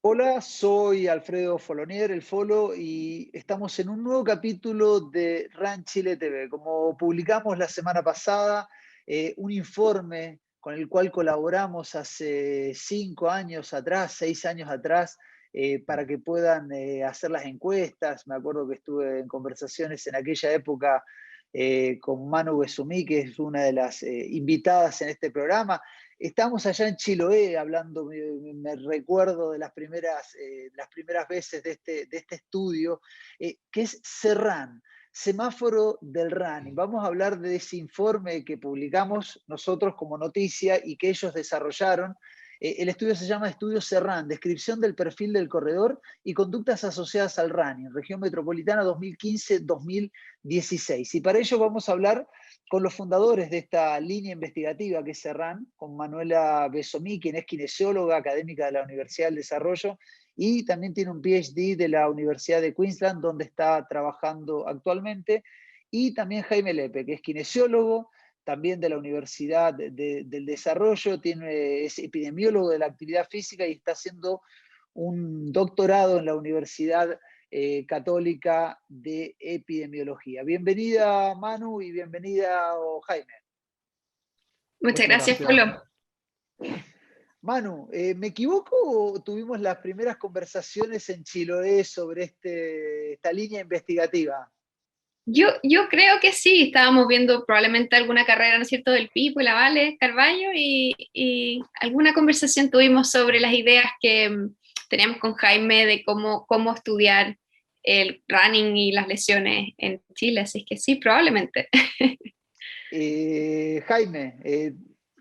Hola, soy Alfredo Folonier, el Folo, y estamos en un nuevo capítulo de RAN Chile TV. Como publicamos la semana pasada, un informe con el cual colaboramos hace 5 años atrás, 6 años atrás, para que puedan hacer las encuestas. Me acuerdo que estuve en conversaciones en aquella época con Manu Besumí, que es una de las invitadas en este programa. Estamos allá en Chiloé hablando, me recuerdo de las primeras veces de este estudio, que es CERRAN, Semáforo del Running. Vamos a hablar de ese informe que publicamos nosotros como noticia y que ellos desarrollaron. El estudio se llama Estudio CERRAN, Descripción del perfil del corredor y conductas asociadas al running, Región Metropolitana 2015-2016. Y para ello vamos a hablar con los fundadores de esta línea investigativa que es CERRAN, con Manuela Besomí, quien es kinesióloga académica de la Universidad del Desarrollo y también tiene un PhD de la Universidad de Queensland, donde está trabajando actualmente, y también Jaime Lepe, que es kinesiólogo, también de la Universidad del Desarrollo, es epidemiólogo de la actividad física y está haciendo un doctorado en la Universidad Católica de Epidemiología. Bienvenida Manu y bienvenida Jaime. Muchas Muchas gracias, gracias. Polo. Manu, ¿me equivoco o tuvimos las primeras conversaciones en Chiloé sobre esta línea investigativa? Yo creo que sí, estábamos viendo probablemente alguna carrera, ¿no es cierto?, del Pipo y la Vale Carballo y alguna conversación tuvimos sobre las ideas que teníamos con Jaime de cómo estudiar el running y las lesiones en Chile, así que sí, probablemente. Jaime,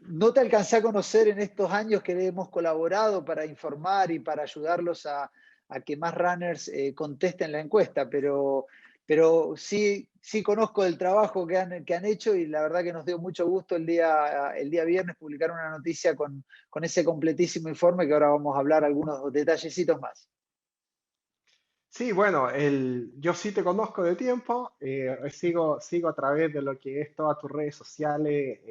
no te alcancé a conocer en estos años que hemos colaborado para informar y para ayudarlos a que más runners contesten la encuesta, pero sí conozco el trabajo que han hecho y la verdad que nos dio mucho gusto el día viernes publicar una noticia con ese completísimo informe que ahora vamos a hablar algunos detallecitos más. Sí, bueno, yo sí te conozco de tiempo, sigo a través de lo que es todas tus redes sociales,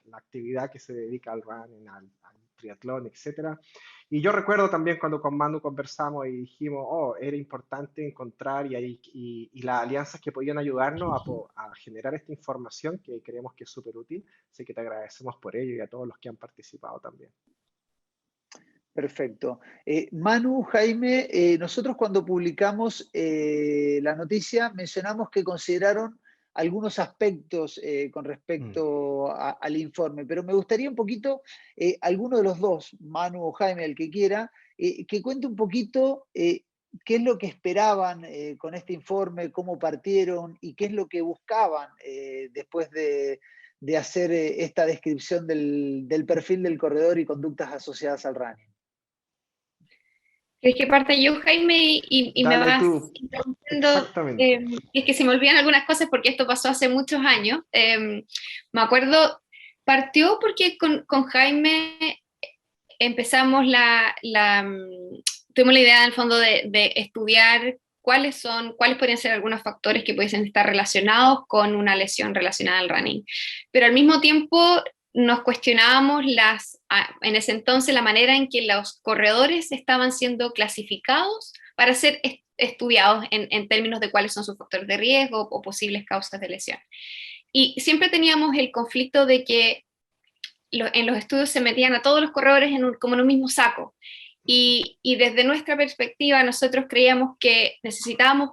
la actividad que se dedica al running, al triatlón, etcétera. Y yo recuerdo también cuando con Manu conversamos y dijimos, oh, era importante encontrar y las alianzas que podían ayudarnos a generar esta información que creemos que es súper útil. Así que te agradecemos por ello y a todos los que han participado también. Perfecto. Manu, Jaime, nosotros cuando publicamos la noticia mencionamos que consideraron algunos aspectos con Mm. respecto al informe, pero me gustaría un poquito, alguno de los dos, Manu o Jaime, el que quiera, que cuente un poquito qué es lo que esperaban con este informe, cómo partieron y qué es lo que buscaban después de hacer esta descripción del perfil del corredor y conductas asociadas al running. ¿Crees que parte yo, Jaime, y me Dale vas tú, interrumpiendo? exactamente. Es que se me olvidan algunas cosas porque esto pasó hace muchos años. Me acuerdo, partió porque con Jaime empezamos tuvimos la idea en el fondo de estudiar cuáles podrían ser algunos factores que pudiesen estar relacionados con una lesión relacionada al running. Pero al mismo tiempo nos cuestionábamos en ese entonces la manera en que los corredores estaban siendo clasificados para ser estudiados en términos de cuáles son sus factores de riesgo o posibles causas de lesión. Y siempre teníamos el conflicto de que en los estudios se metían a todos los corredores como en un mismo saco. Y desde nuestra perspectiva, nosotros creíamos que necesitábamos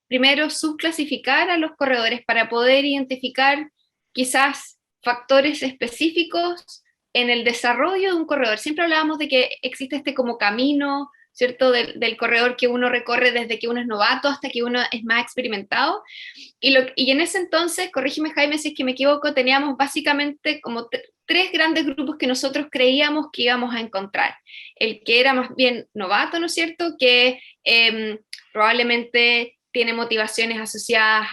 primero subclasificar a los corredores para poder identificar quizás factores específicos en el desarrollo de un corredor. Siempre hablábamos de que existe este como camino, ¿cierto?, del corredor que uno recorre desde que uno es novato hasta que uno es más experimentado. Y en ese entonces, corrígeme Jaime si es que me equivoco, teníamos básicamente como tres grandes grupos que nosotros creíamos que íbamos a encontrar. El que era más bien novato, ¿no es cierto?, que probablemente tiene motivaciones asociadas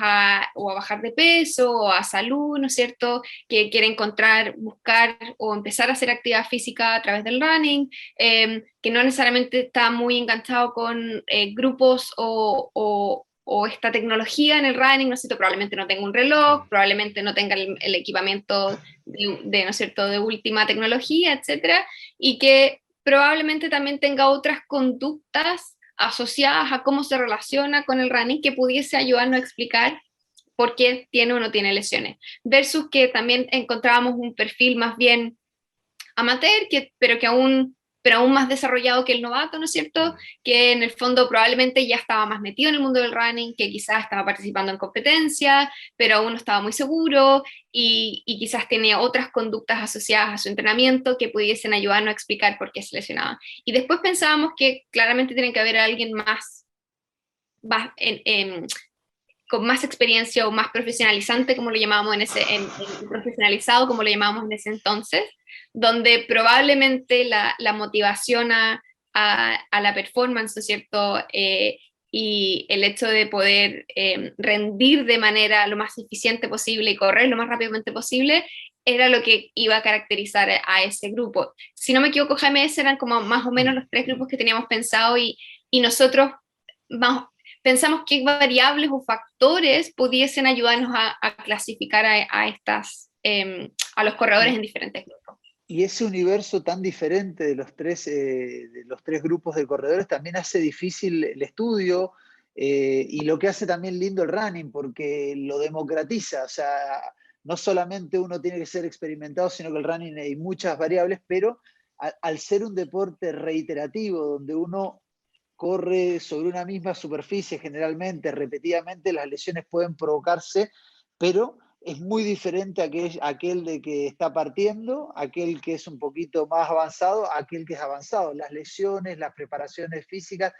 o a bajar de peso o a salud, ¿no es cierto?, que quiere buscar o empezar a hacer actividad física a través del running, que no necesariamente está muy enganchado con grupos o esta tecnología en el running, ¿no es cierto?, probablemente no tenga un reloj, probablemente no tenga el equipamiento ¿no es cierto?, de última tecnología, etcétera, y que probablemente también tenga otras conductas asociadas a cómo se relaciona con el running que pudiese ayudarnos a explicar por qué tiene o no tiene lesiones, versus que también encontrábamos un perfil más bien amateur, pero aún más desarrollado que el novato, ¿no es cierto? Que en el fondo probablemente ya estaba más metido en el mundo del running, que quizás estaba participando en competencias, pero aún no estaba muy seguro y quizás tenía otras conductas asociadas a su entrenamiento que pudiesen ayudarnos a explicar por qué se lesionaba. Y después pensábamos que claramente tiene que haber alguien más con más experiencia o más profesionalizante, como lo llamábamos profesionalizado, como lo llamábamos en ese entonces, donde probablemente la motivación a la performance, ¿no es cierto? Y el hecho de poder rendir de manera lo más eficiente posible y correr lo más rápidamente posible, era lo que iba a caracterizar a ese grupo. Si no me equivoco, Jaime, eran como más o menos los 3 grupos que teníamos pensado y nosotros pensamos qué variables o factores pudiesen ayudarnos a clasificar a los corredores en diferentes grupos. Y ese universo tan diferente de los tres grupos de corredores también hace difícil el estudio y lo que hace también lindo el running, porque lo democratiza. O sea, no solamente uno tiene que ser experimentado, sino que el running hay muchas variables, pero al ser un deporte reiterativo, donde uno corre sobre una misma superficie generalmente, repetidamente, las lesiones pueden provocarse, pero es muy diferente aquel de que está partiendo, aquel que es un poquito más avanzado, aquel que es avanzado. Las lesiones, las preparaciones físicas,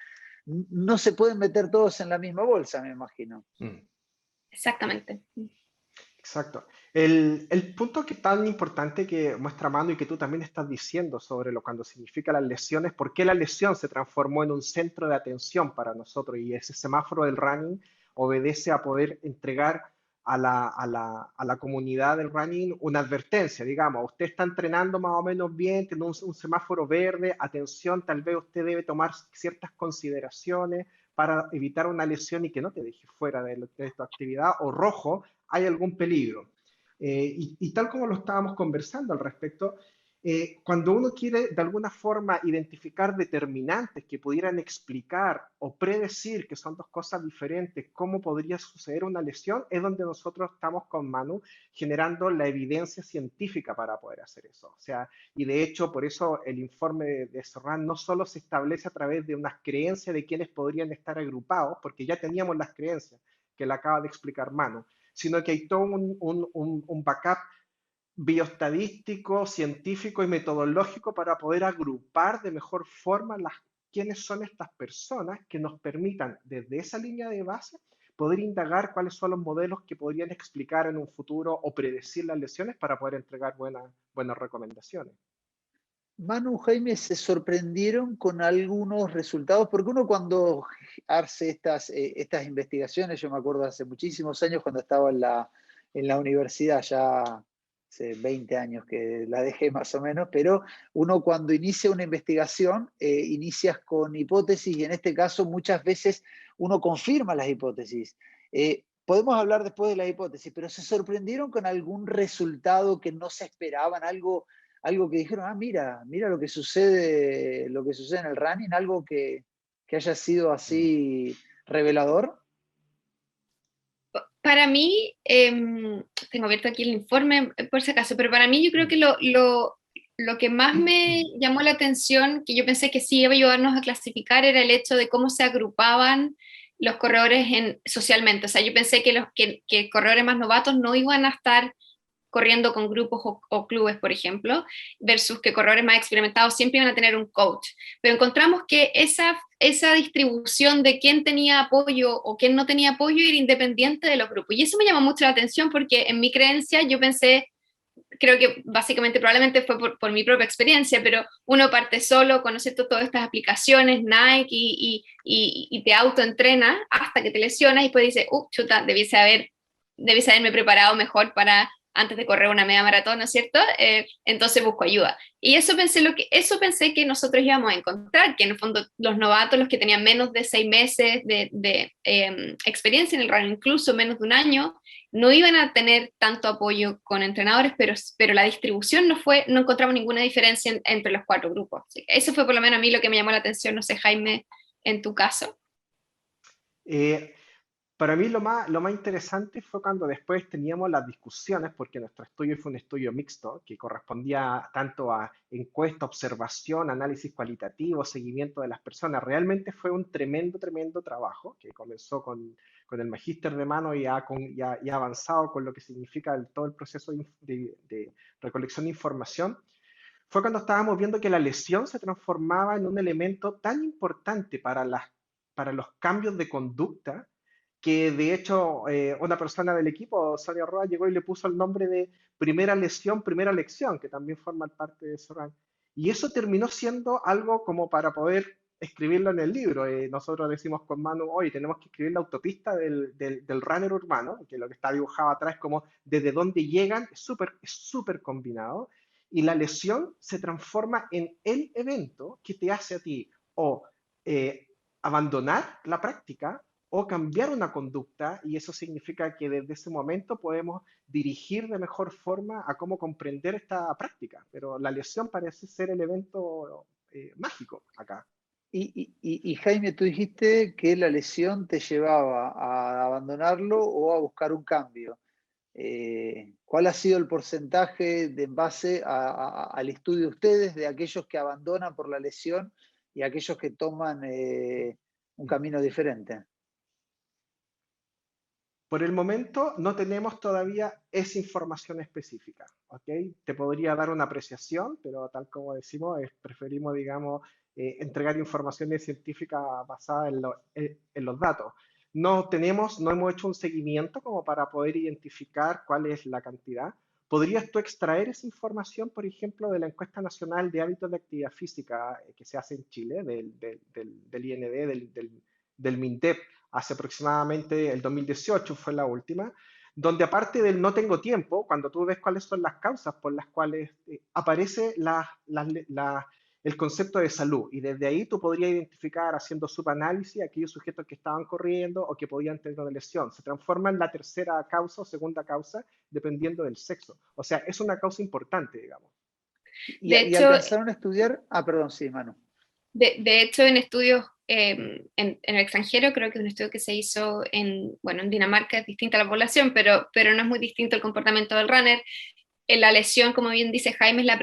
no se pueden meter todos en la misma bolsa, me imagino. Exactamente. Exacto. El punto que tan importante que muestra Manu y que tú también estás diciendo sobre cuando significa las lesiones, por qué la lesión se transformó en un centro de atención para nosotros y ese semáforo del running obedece a poder entregar a la comunidad del running una advertencia, digamos, usted está entrenando más o menos bien, tiene un semáforo verde, atención, tal vez usted debe tomar ciertas consideraciones para evitar una lesión y que no te deje fuera de tu actividad, o rojo, hay algún peligro. Y tal como lo estábamos conversando al respecto, cuando uno quiere de alguna forma identificar determinantes que pudieran explicar o predecir que son dos cosas diferentes, cómo podría suceder una lesión, es donde nosotros estamos con Manu generando la evidencia científica para poder hacer eso. O sea, y de hecho, por eso el informe de Serran no solo se establece a través de unas creencias de quienes podrían estar agrupados, porque ya teníamos las creencias que le acaba de explicar Manu, sino que hay todo un backup bioestadístico, científico y metodológico para poder agrupar de mejor forma quiénes son estas personas que nos permitan desde esa línea de base poder indagar cuáles son los modelos que podrían explicar en un futuro o predecir las lesiones para poder entregar buenas recomendaciones. Manu, Jaime, ¿se sorprendieron con algunos resultados? Porque uno cuando hace estas investigaciones, yo me acuerdo hace muchísimos años cuando estaba en la universidad, ya hace 20 años que la dejé más o menos, pero uno cuando inicia una investigación, inicias con hipótesis y en este caso muchas veces uno confirma las hipótesis. Podemos hablar después de las hipótesis, pero ¿se sorprendieron con algún resultado que no se esperaban, algo que dijeron, mira lo que sucede en el running, algo que haya sido así revelador? Para mí, tengo abierto aquí el informe por si acaso, pero para mí yo creo que lo que más me llamó la atención, que yo pensé que sí iba a ayudarnos a clasificar, era el hecho de cómo se agrupaban los corredores socialmente. O sea, yo pensé que corredores más novatos no iban a estar corriendo con grupos o clubes, por ejemplo, versus que corredores más experimentados siempre iban a tener un coach. Pero encontramos que esa distribución de quién tenía apoyo o quién no tenía apoyo era independiente de los grupos. Y eso me llamó mucho la atención porque en mi creencia yo pensé, creo que básicamente probablemente fue por mi propia experiencia, pero uno parte solo, conoce todas estas aplicaciones, Nike, y te autoentrena hasta que te lesionas y después dices, chuta, debí haberme preparado mejor para antes de correr una media maratón, ¿no es cierto? Entonces busco ayuda. Y eso pensé que nosotros íbamos a encontrar, que en el fondo los novatos, los que tenían menos de 6 meses de experiencia en el running, incluso menos de un año, no iban a tener tanto apoyo con entrenadores, pero la distribución no encontramos ninguna diferencia entre los 4 grupos. Eso fue por lo menos a mí lo que me llamó la atención, no sé, Jaime, en tu caso. Eh, Para mí lo más interesante fue cuando después teníamos las discusiones, porque nuestro estudio fue un estudio mixto, que correspondía tanto a encuesta, observación, análisis cualitativo, seguimiento de las personas. Realmente fue un tremendo, tremendo trabajo que comenzó con el magíster de mano y ha avanzado con lo que significa todo el proceso de recolección de información. Fue cuando estábamos viendo que la lesión se transformaba en un elemento tan importante para los cambios de conducta que de hecho una persona del equipo, Sonia Roa, llegó y le puso el nombre de primera lesión, primera lección, que también forma parte de Soran. Y eso terminó siendo algo como para poder escribirlo en el libro. Nosotros decimos con Manu, hoy tenemos que escribir la autopista del runner urbano, que lo que está dibujado atrás es como desde dónde llegan, es súper combinado. Y la lesión se transforma en el evento que te hace a ti o eh, abandonar la práctica o cambiar una conducta, y eso significa que desde ese momento podemos dirigir de mejor forma a cómo comprender esta práctica. Pero la lesión parece ser el evento mágico acá. Y Jaime, tú dijiste que la lesión te llevaba a abandonarlo o a buscar un cambio. ¿Cuál ha sido el porcentaje en base al estudio de ustedes de aquellos que abandonan por la lesión y aquellos que toman un camino diferente? Por el momento no tenemos todavía esa información específica, ¿ok? Te podría dar una apreciación, pero tal como decimos, preferimos, digamos, entregar informaciones científicas basadas en los datos. No hemos hecho un seguimiento como para poder identificar cuál es la cantidad. ¿Podrías tú extraer esa información, por ejemplo, de la encuesta nacional de hábitos de actividad física que se hace en Chile, del IND, del MINDEP? Hace aproximadamente el 2018 fue la última, donde aparte del no tengo tiempo, cuando tú ves cuáles son las causas por las cuales aparece el concepto de salud, y desde ahí tú podrías identificar haciendo subanálisis aquellos sujetos que estaban corriendo o que podían tener una lesión. Se transforma en la tercera causa o segunda causa dependiendo del sexo. O sea, es una causa importante, digamos. Y alcanzaron a estudiar, perdón, sí, Manu. De hecho, en estudios en el extranjero, creo que es un estudio que se hizo en Dinamarca, es distinta a la población, pero no es muy distinto el comportamiento del runner. La lesión, como bien dice Jaime, es la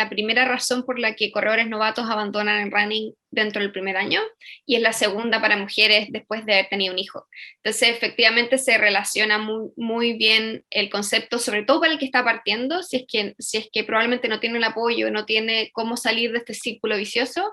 primera razón por la que corredores novatos abandonan el running dentro del primer año, y es la segunda para mujeres después de haber tenido un hijo. Entonces, efectivamente, se relaciona muy bien el concepto, sobre todo para el que está partiendo, si es que probablemente no tiene el apoyo, no tiene cómo salir de este círculo vicioso.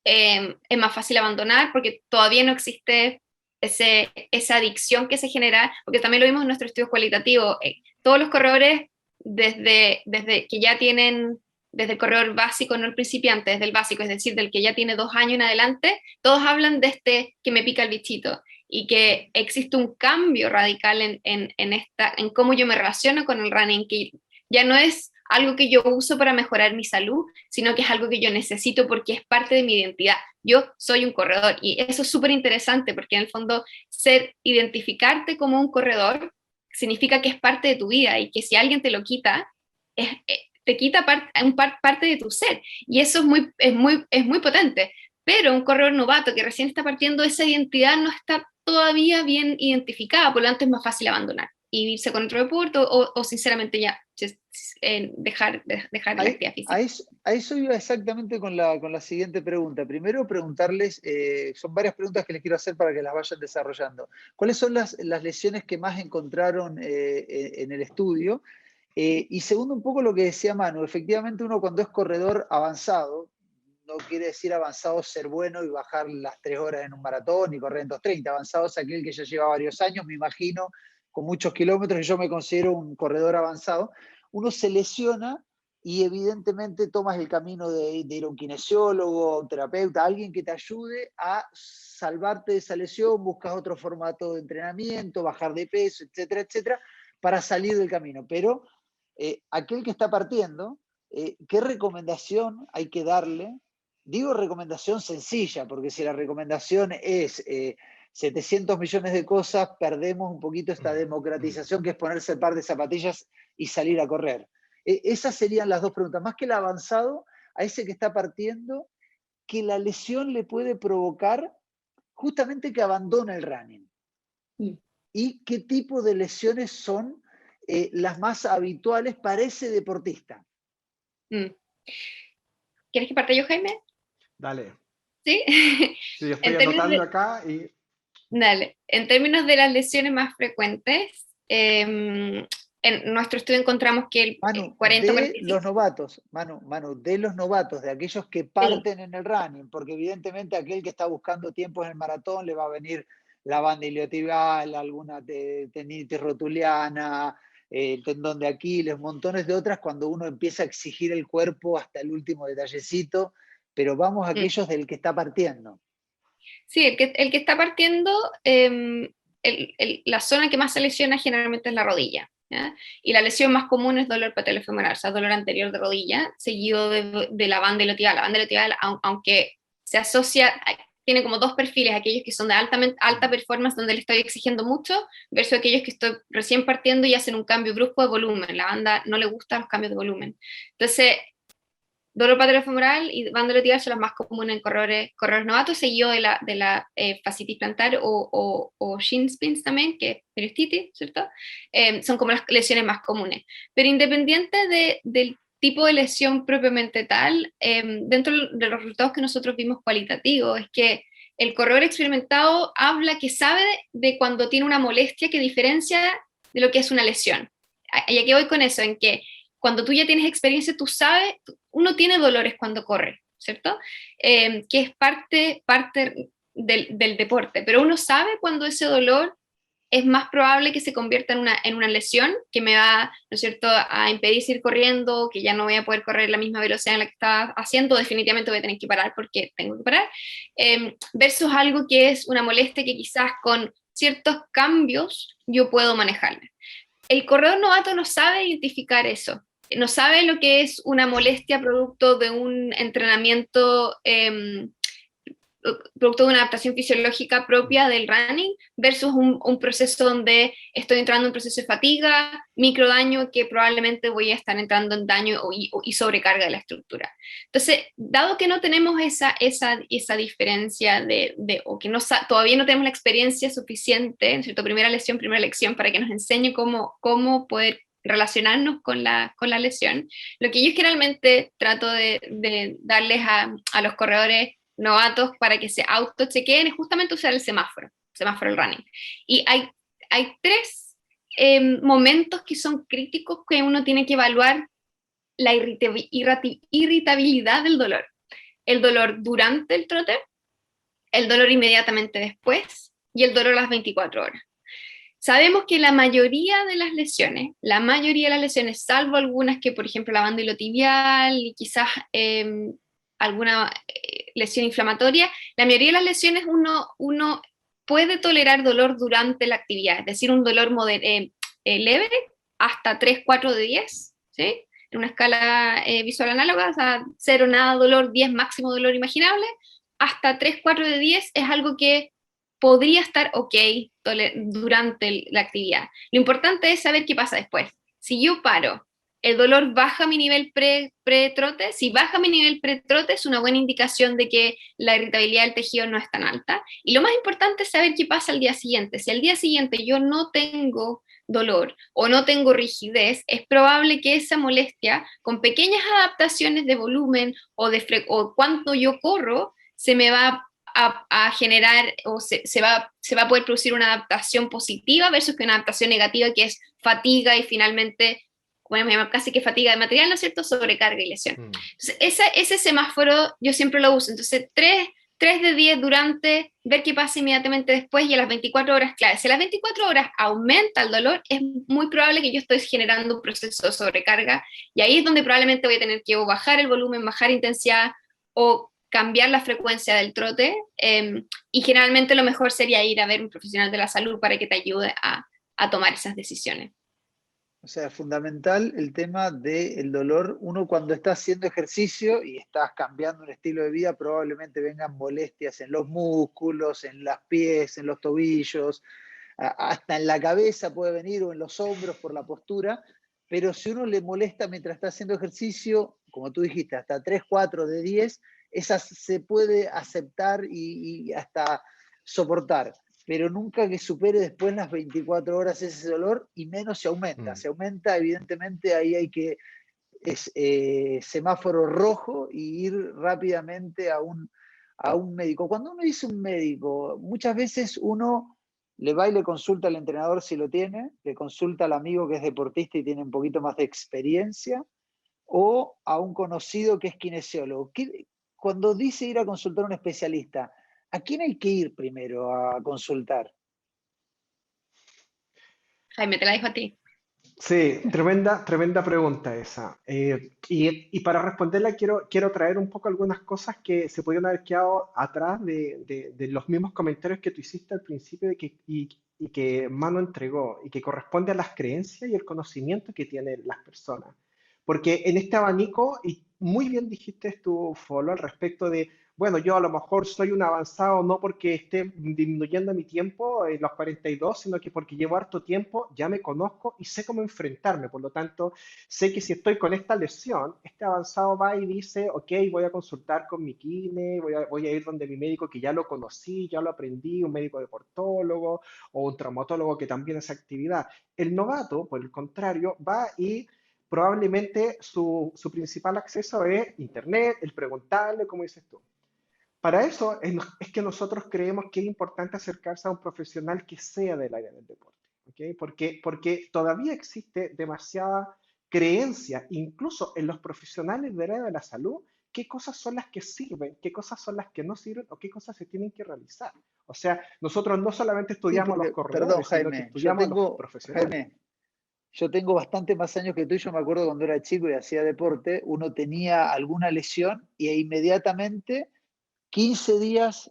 Es más fácil abandonar porque todavía no existe esa adicción que se genera, porque también lo vimos en nuestro estudio cualitativo. Todos los corredores, desde que ya tienen, desde el corredor básico, no el principiante, desde el básico, es decir, del que ya tiene 2 años en adelante, todos hablan de que me pica el bichito, y que existe un cambio radical en cómo yo me relaciono con el running, que ya no es algo que yo uso para mejorar mi salud, sino que es algo que yo necesito porque es parte de mi identidad. Yo soy un corredor, y eso es súper interesante porque en el fondo identificarte como un corredor significa que es parte de tu vida, y que si alguien te lo quita, te quita parte de tu ser, y eso es muy potente. Pero un corredor novato que recién está partiendo, esa identidad no está todavía bien identificada, por lo tanto es más fácil abandonar y irse con otro deporte o sinceramente ya dejar la actividad física. A eso iba exactamente con la siguiente pregunta. Primero preguntarles, son varias preguntas que les quiero hacer para que las vayan desarrollando. ¿Cuáles son las lesiones que más encontraron en el estudio? Y segundo, un poco lo que decía Manu, efectivamente uno cuando es corredor avanzado, no quiere decir avanzado ser bueno y bajar las 3 horas en un maratón y correr en 2:30. Avanzado es aquel que ya lleva varios años, me imagino, con muchos kilómetros, y yo me considero un corredor avanzado. Uno se lesiona y evidentemente tomas el camino de ir a un kinesiólogo, un terapeuta, alguien que te ayude a salvarte de esa lesión, buscas otro formato de entrenamiento, bajar de peso, etcétera, etcétera, para salir del camino. Pero aquel que está partiendo, ¿qué recomendación hay que darle? Digo recomendación sencilla, porque si la recomendación es 700 millones de cosas, perdemos un poquito esta democratización que es ponerse el par de zapatillas y salir a correr. Esas serían las dos preguntas. Más que el avanzado, a ese que está partiendo, que la lesión le puede provocar justamente que abandone el running. ¿Y qué tipo de lesiones son las más habituales para ese deportista? ¿Quieres que parta yo, Jaime? Dale. ¿Sí? Sí, yo estoy anotando acá y... Dale. En términos de las lesiones más frecuentes, en nuestro estudio encontramos que el Manu, 40 de los novatos, Manu, de los novatos, de aquellos que parten en el running, porque evidentemente aquel que está buscando tiempos en el maratón le va a venir la banda iliotibial, alguna tendinitis rotuliana, el tendón de Aquiles, montones de otras, cuando uno empieza a exigir el cuerpo hasta el último detallecito, pero vamos a aquellos del que está partiendo. Sí, el que está partiendo, la zona que más se lesiona generalmente es la rodilla, ¿ya? Y la lesión más común es dolor patelofemoral, o sea, dolor anterior de rodilla, seguido de la banda iliotibial. La banda iliotibial, aunque se asocia, tiene como dos perfiles, aquellos que son de alta performance, donde le estoy exigiendo mucho, versus aquellos que estoy recién partiendo y hacen un cambio brusco de volumen. La banda no le gustan los cambios de volumen. Entonces, dolor patelofemoral y banda iliotibial son las más comunes en corredores novatos, seguido de la fascitis plantar o shin splints también, que es periostitis, ¿cierto? Son como las lesiones más comunes. Pero independiente del tipo de lesión propiamente tal, dentro de los resultados que nosotros vimos cualitativos, es que el corredor experimentado habla que sabe de cuando tiene una molestia que diferencia de lo que es una lesión. Y aquí voy con eso, en que cuando tú ya tienes experiencia, tú sabes, uno tiene dolores cuando corre, ¿cierto? Que es parte del deporte, pero uno sabe cuando ese dolor es más probable que se convierta en una lesión que me va, ¿no es cierto?, a impedir seguir corriendo, que ya no voy a poder correr la misma velocidad en la que estaba haciendo, definitivamente voy a tener que parar porque tengo que parar, versus algo que es una molestia que quizás con ciertos cambios yo puedo manejarla. El corredor novato no sabe identificar eso, no sabe lo que es una molestia producto de un entrenamiento, producto de una adaptación fisiológica propia del running versus un proceso donde estoy entrando en un proceso de fatiga, microdaño, que probablemente voy a estar entrando en daño y sobrecarga de la estructura. Entonces, dado que no tenemos esa diferencia o que todavía no tenemos la experiencia suficiente, ¿cierto? Primera lección para que nos enseñe cómo poder relacionarnos con la lesión, lo que yo generalmente trato de darles a los corredores novatos para que se autochequeen es justamente usar el semáforo del running. Y hay tres momentos que son críticos que uno tiene que evaluar la irritabilidad del dolor. El dolor durante el trote, el dolor inmediatamente después y el dolor a las 24 horas. Sabemos que la mayoría de las lesiones, salvo algunas que, por ejemplo, la banda iliotibial y quizás alguna lesión inflamatoria, la mayoría de las lesiones uno puede tolerar dolor durante la actividad, es decir, un dolor leve hasta 3, 4 de 10, ¿sí? En una escala visual análoga, o sea, 0, nada dolor, 10 máximo dolor imaginable, hasta 3, 4 de 10 es algo que podría estar ok durante la actividad. Lo importante es saber qué pasa después. Si yo paro, el dolor baja mi nivel pre-trote. Si baja mi nivel pre-trote es una buena indicación de que la irritabilidad del tejido no es tan alta. Y lo más importante es saber qué pasa al día siguiente. Si al día siguiente yo no tengo dolor o no tengo rigidez, es probable que esa molestia, con pequeñas adaptaciones de volumen o cuánto yo corro, se me va a generar o se va a poder producir una adaptación positiva versus que una adaptación negativa que es fatiga y finalmente, bueno, casi que fatiga de material, ¿no es cierto?, sobrecarga y lesión. Entonces, ese semáforo yo siempre lo uso. Entonces, 3 de 10 durante, ver qué pasa inmediatamente después y a las 24 horas, claro, si a las 24 horas aumenta el dolor, es muy probable que yo estoy generando un proceso de sobrecarga y ahí es donde probablemente voy a tener que o bajar el volumen, bajar intensidad o cambiar la frecuencia del trote, y generalmente lo mejor sería ir a ver un profesional de la salud para que te ayude a tomar esas decisiones. O sea, fundamental el tema del dolor. Uno cuando está haciendo ejercicio y estás cambiando un estilo de vida, probablemente vengan molestias en los músculos, en las pies, en los tobillos, hasta en la cabeza puede venir o en los hombros por la postura, pero si uno le molesta mientras está haciendo ejercicio, como tú dijiste, hasta 3, 4 de 10, esas se puede aceptar y hasta soportar, pero nunca que supere después las 24 horas ese dolor y menos se aumenta. Mm. Se aumenta, evidentemente, ahí hay que semáforo rojo y ir rápidamente a un médico. Cuando uno dice un médico, muchas veces uno le va y le consulta al entrenador si lo tiene, le consulta al amigo que es deportista y tiene un poquito más de experiencia, o a un conocido que es kinesiólogo. Cuando dice ir a consultar a un especialista, ¿a quién hay que ir primero a consultar? Jaime, te la dejo a ti. Sí, tremenda pregunta esa. Y para responderla quiero traer un poco algunas cosas que se pudieron haber quedado atrás de los mismos comentarios que tú hiciste al principio y que Mano entregó y que corresponde a las creencias y el conocimiento que tienen las personas. Porque en este abanico, y muy bien dijiste tú, Folo, al respecto de, bueno, yo a lo mejor soy un avanzado no porque esté disminuyendo mi tiempo en los 42, sino que porque llevo harto tiempo, ya me conozco y sé cómo enfrentarme. Por lo tanto, sé que si estoy con esta lesión, este avanzado va y dice, ok, voy a consultar con mi kine, voy a ir donde mi médico que ya lo conocí, ya lo aprendí, un médico deportólogo o un traumatólogo que también hace actividad. El novato, por el contrario, va y probablemente su principal acceso es Internet, el preguntarle, como dices tú. Para eso es que nosotros creemos que es importante acercarse a un profesional que sea del área del deporte, ¿ok? Porque todavía existe demasiada creencia, incluso en los profesionales del área de la salud, qué cosas son las que sirven, qué cosas son las que no sirven o qué cosas se tienen que realizar. O sea, nosotros no solamente Sí, estudiamos a los porque, perdón, corredores, sino que Jaime, yo estudiamos a los tengo, profesionales. Jaime, yo tengo bastante más años que tú. Yo me acuerdo cuando era chico y hacía deporte, uno tenía alguna lesión y inmediatamente 15 días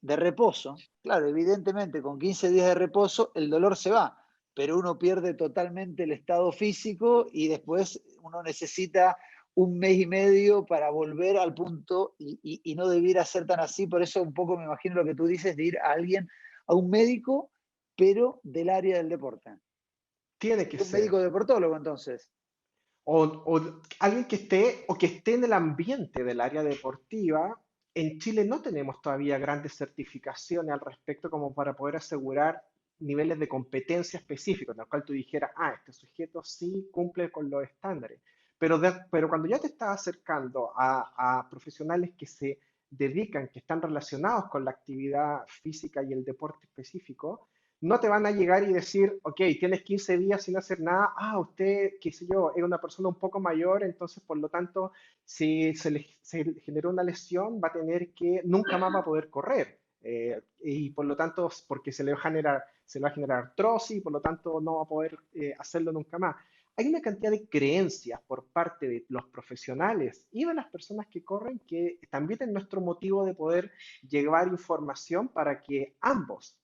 de reposo. Claro, evidentemente con 15 días de reposo el dolor se va, pero uno pierde totalmente el estado físico y después uno necesita un mes y medio para volver al punto y no debiera ser tan así. Por eso un poco me imagino lo que tú dices de ir a alguien, a un médico, pero del área del deporte. Tiene que Sería un ser. médico deportólogo entonces. O alguien que esté en el ambiente del área deportiva. En Chile no tenemos todavía grandes certificaciones al respecto como para poder asegurar niveles de competencia específicos, en el cual tú dijeras, este sujeto sí cumple con los estándares. Pero cuando ya te estás acercando a profesionales que se dedican, que están relacionados con la actividad física y el deporte específico, no te van a llegar y decir, ok, tienes 15 días sin hacer nada, usted, qué sé yo, es una persona un poco mayor, entonces por lo tanto, si se le generó una lesión, va a tener que, nunca más va a poder correr. Y por lo tanto, porque se le va a generar artrosis, y por lo tanto no va a poder hacerlo nunca más. Hay una cantidad de creencias por parte de los profesionales y de las personas que corren que también es nuestro motivo de poder llevar información para que ambos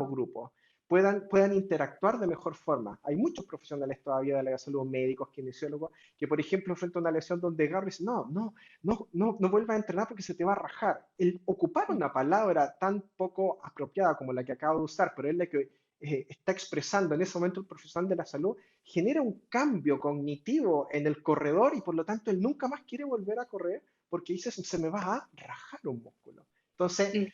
grupos puedan interactuar de mejor forma. Hay muchos profesionales todavía de la salud, médicos, kinesiólogos, que por ejemplo frente a una lesión donde agarra y dice, no vuelvas a entrenar porque se te va a rajar. El ocupar una palabra tan poco apropiada como la que acabo de usar, pero es la que está expresando en ese momento el profesional de la salud, genera un cambio cognitivo en el corredor y por lo tanto él nunca más quiere volver a correr porque dice, se me va a rajar un músculo. Entonces, Mm.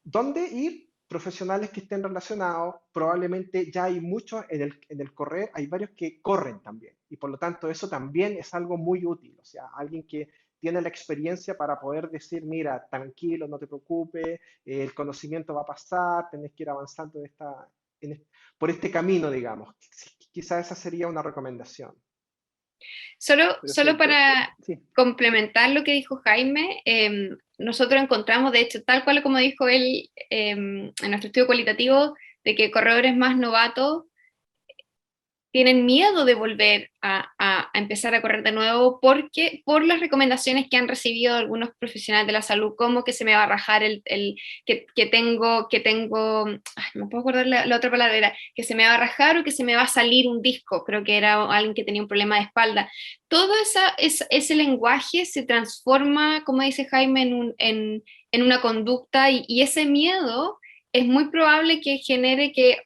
¿dónde ir? Profesionales que estén relacionados, probablemente ya hay muchos en el correr, hay varios que corren también, y por lo tanto eso también es algo muy útil, o sea, alguien que tiene la experiencia para poder decir, mira, tranquilo, no te preocupes, el conocimiento va a pasar, tenés que ir avanzando por este camino, digamos. Quizá esa sería una recomendación. Solo Perfecto. para Sí. complementar lo que dijo Jaime, nosotros encontramos, de hecho, tal cual como dijo él en nuestro estudio cualitativo, de que corredores más novatos tienen miedo de volver a empezar a correr de nuevo porque por las recomendaciones que han recibido algunos profesionales de la salud, como que se me va a rajar ay, no puedo acordar la otra palabra, era que se me va a rajar o que se me va a salir un disco, creo que era alguien que tenía un problema de espalda. Todo ese lenguaje se transforma, como dice Jaime, en una conducta y ese miedo es muy probable que genere que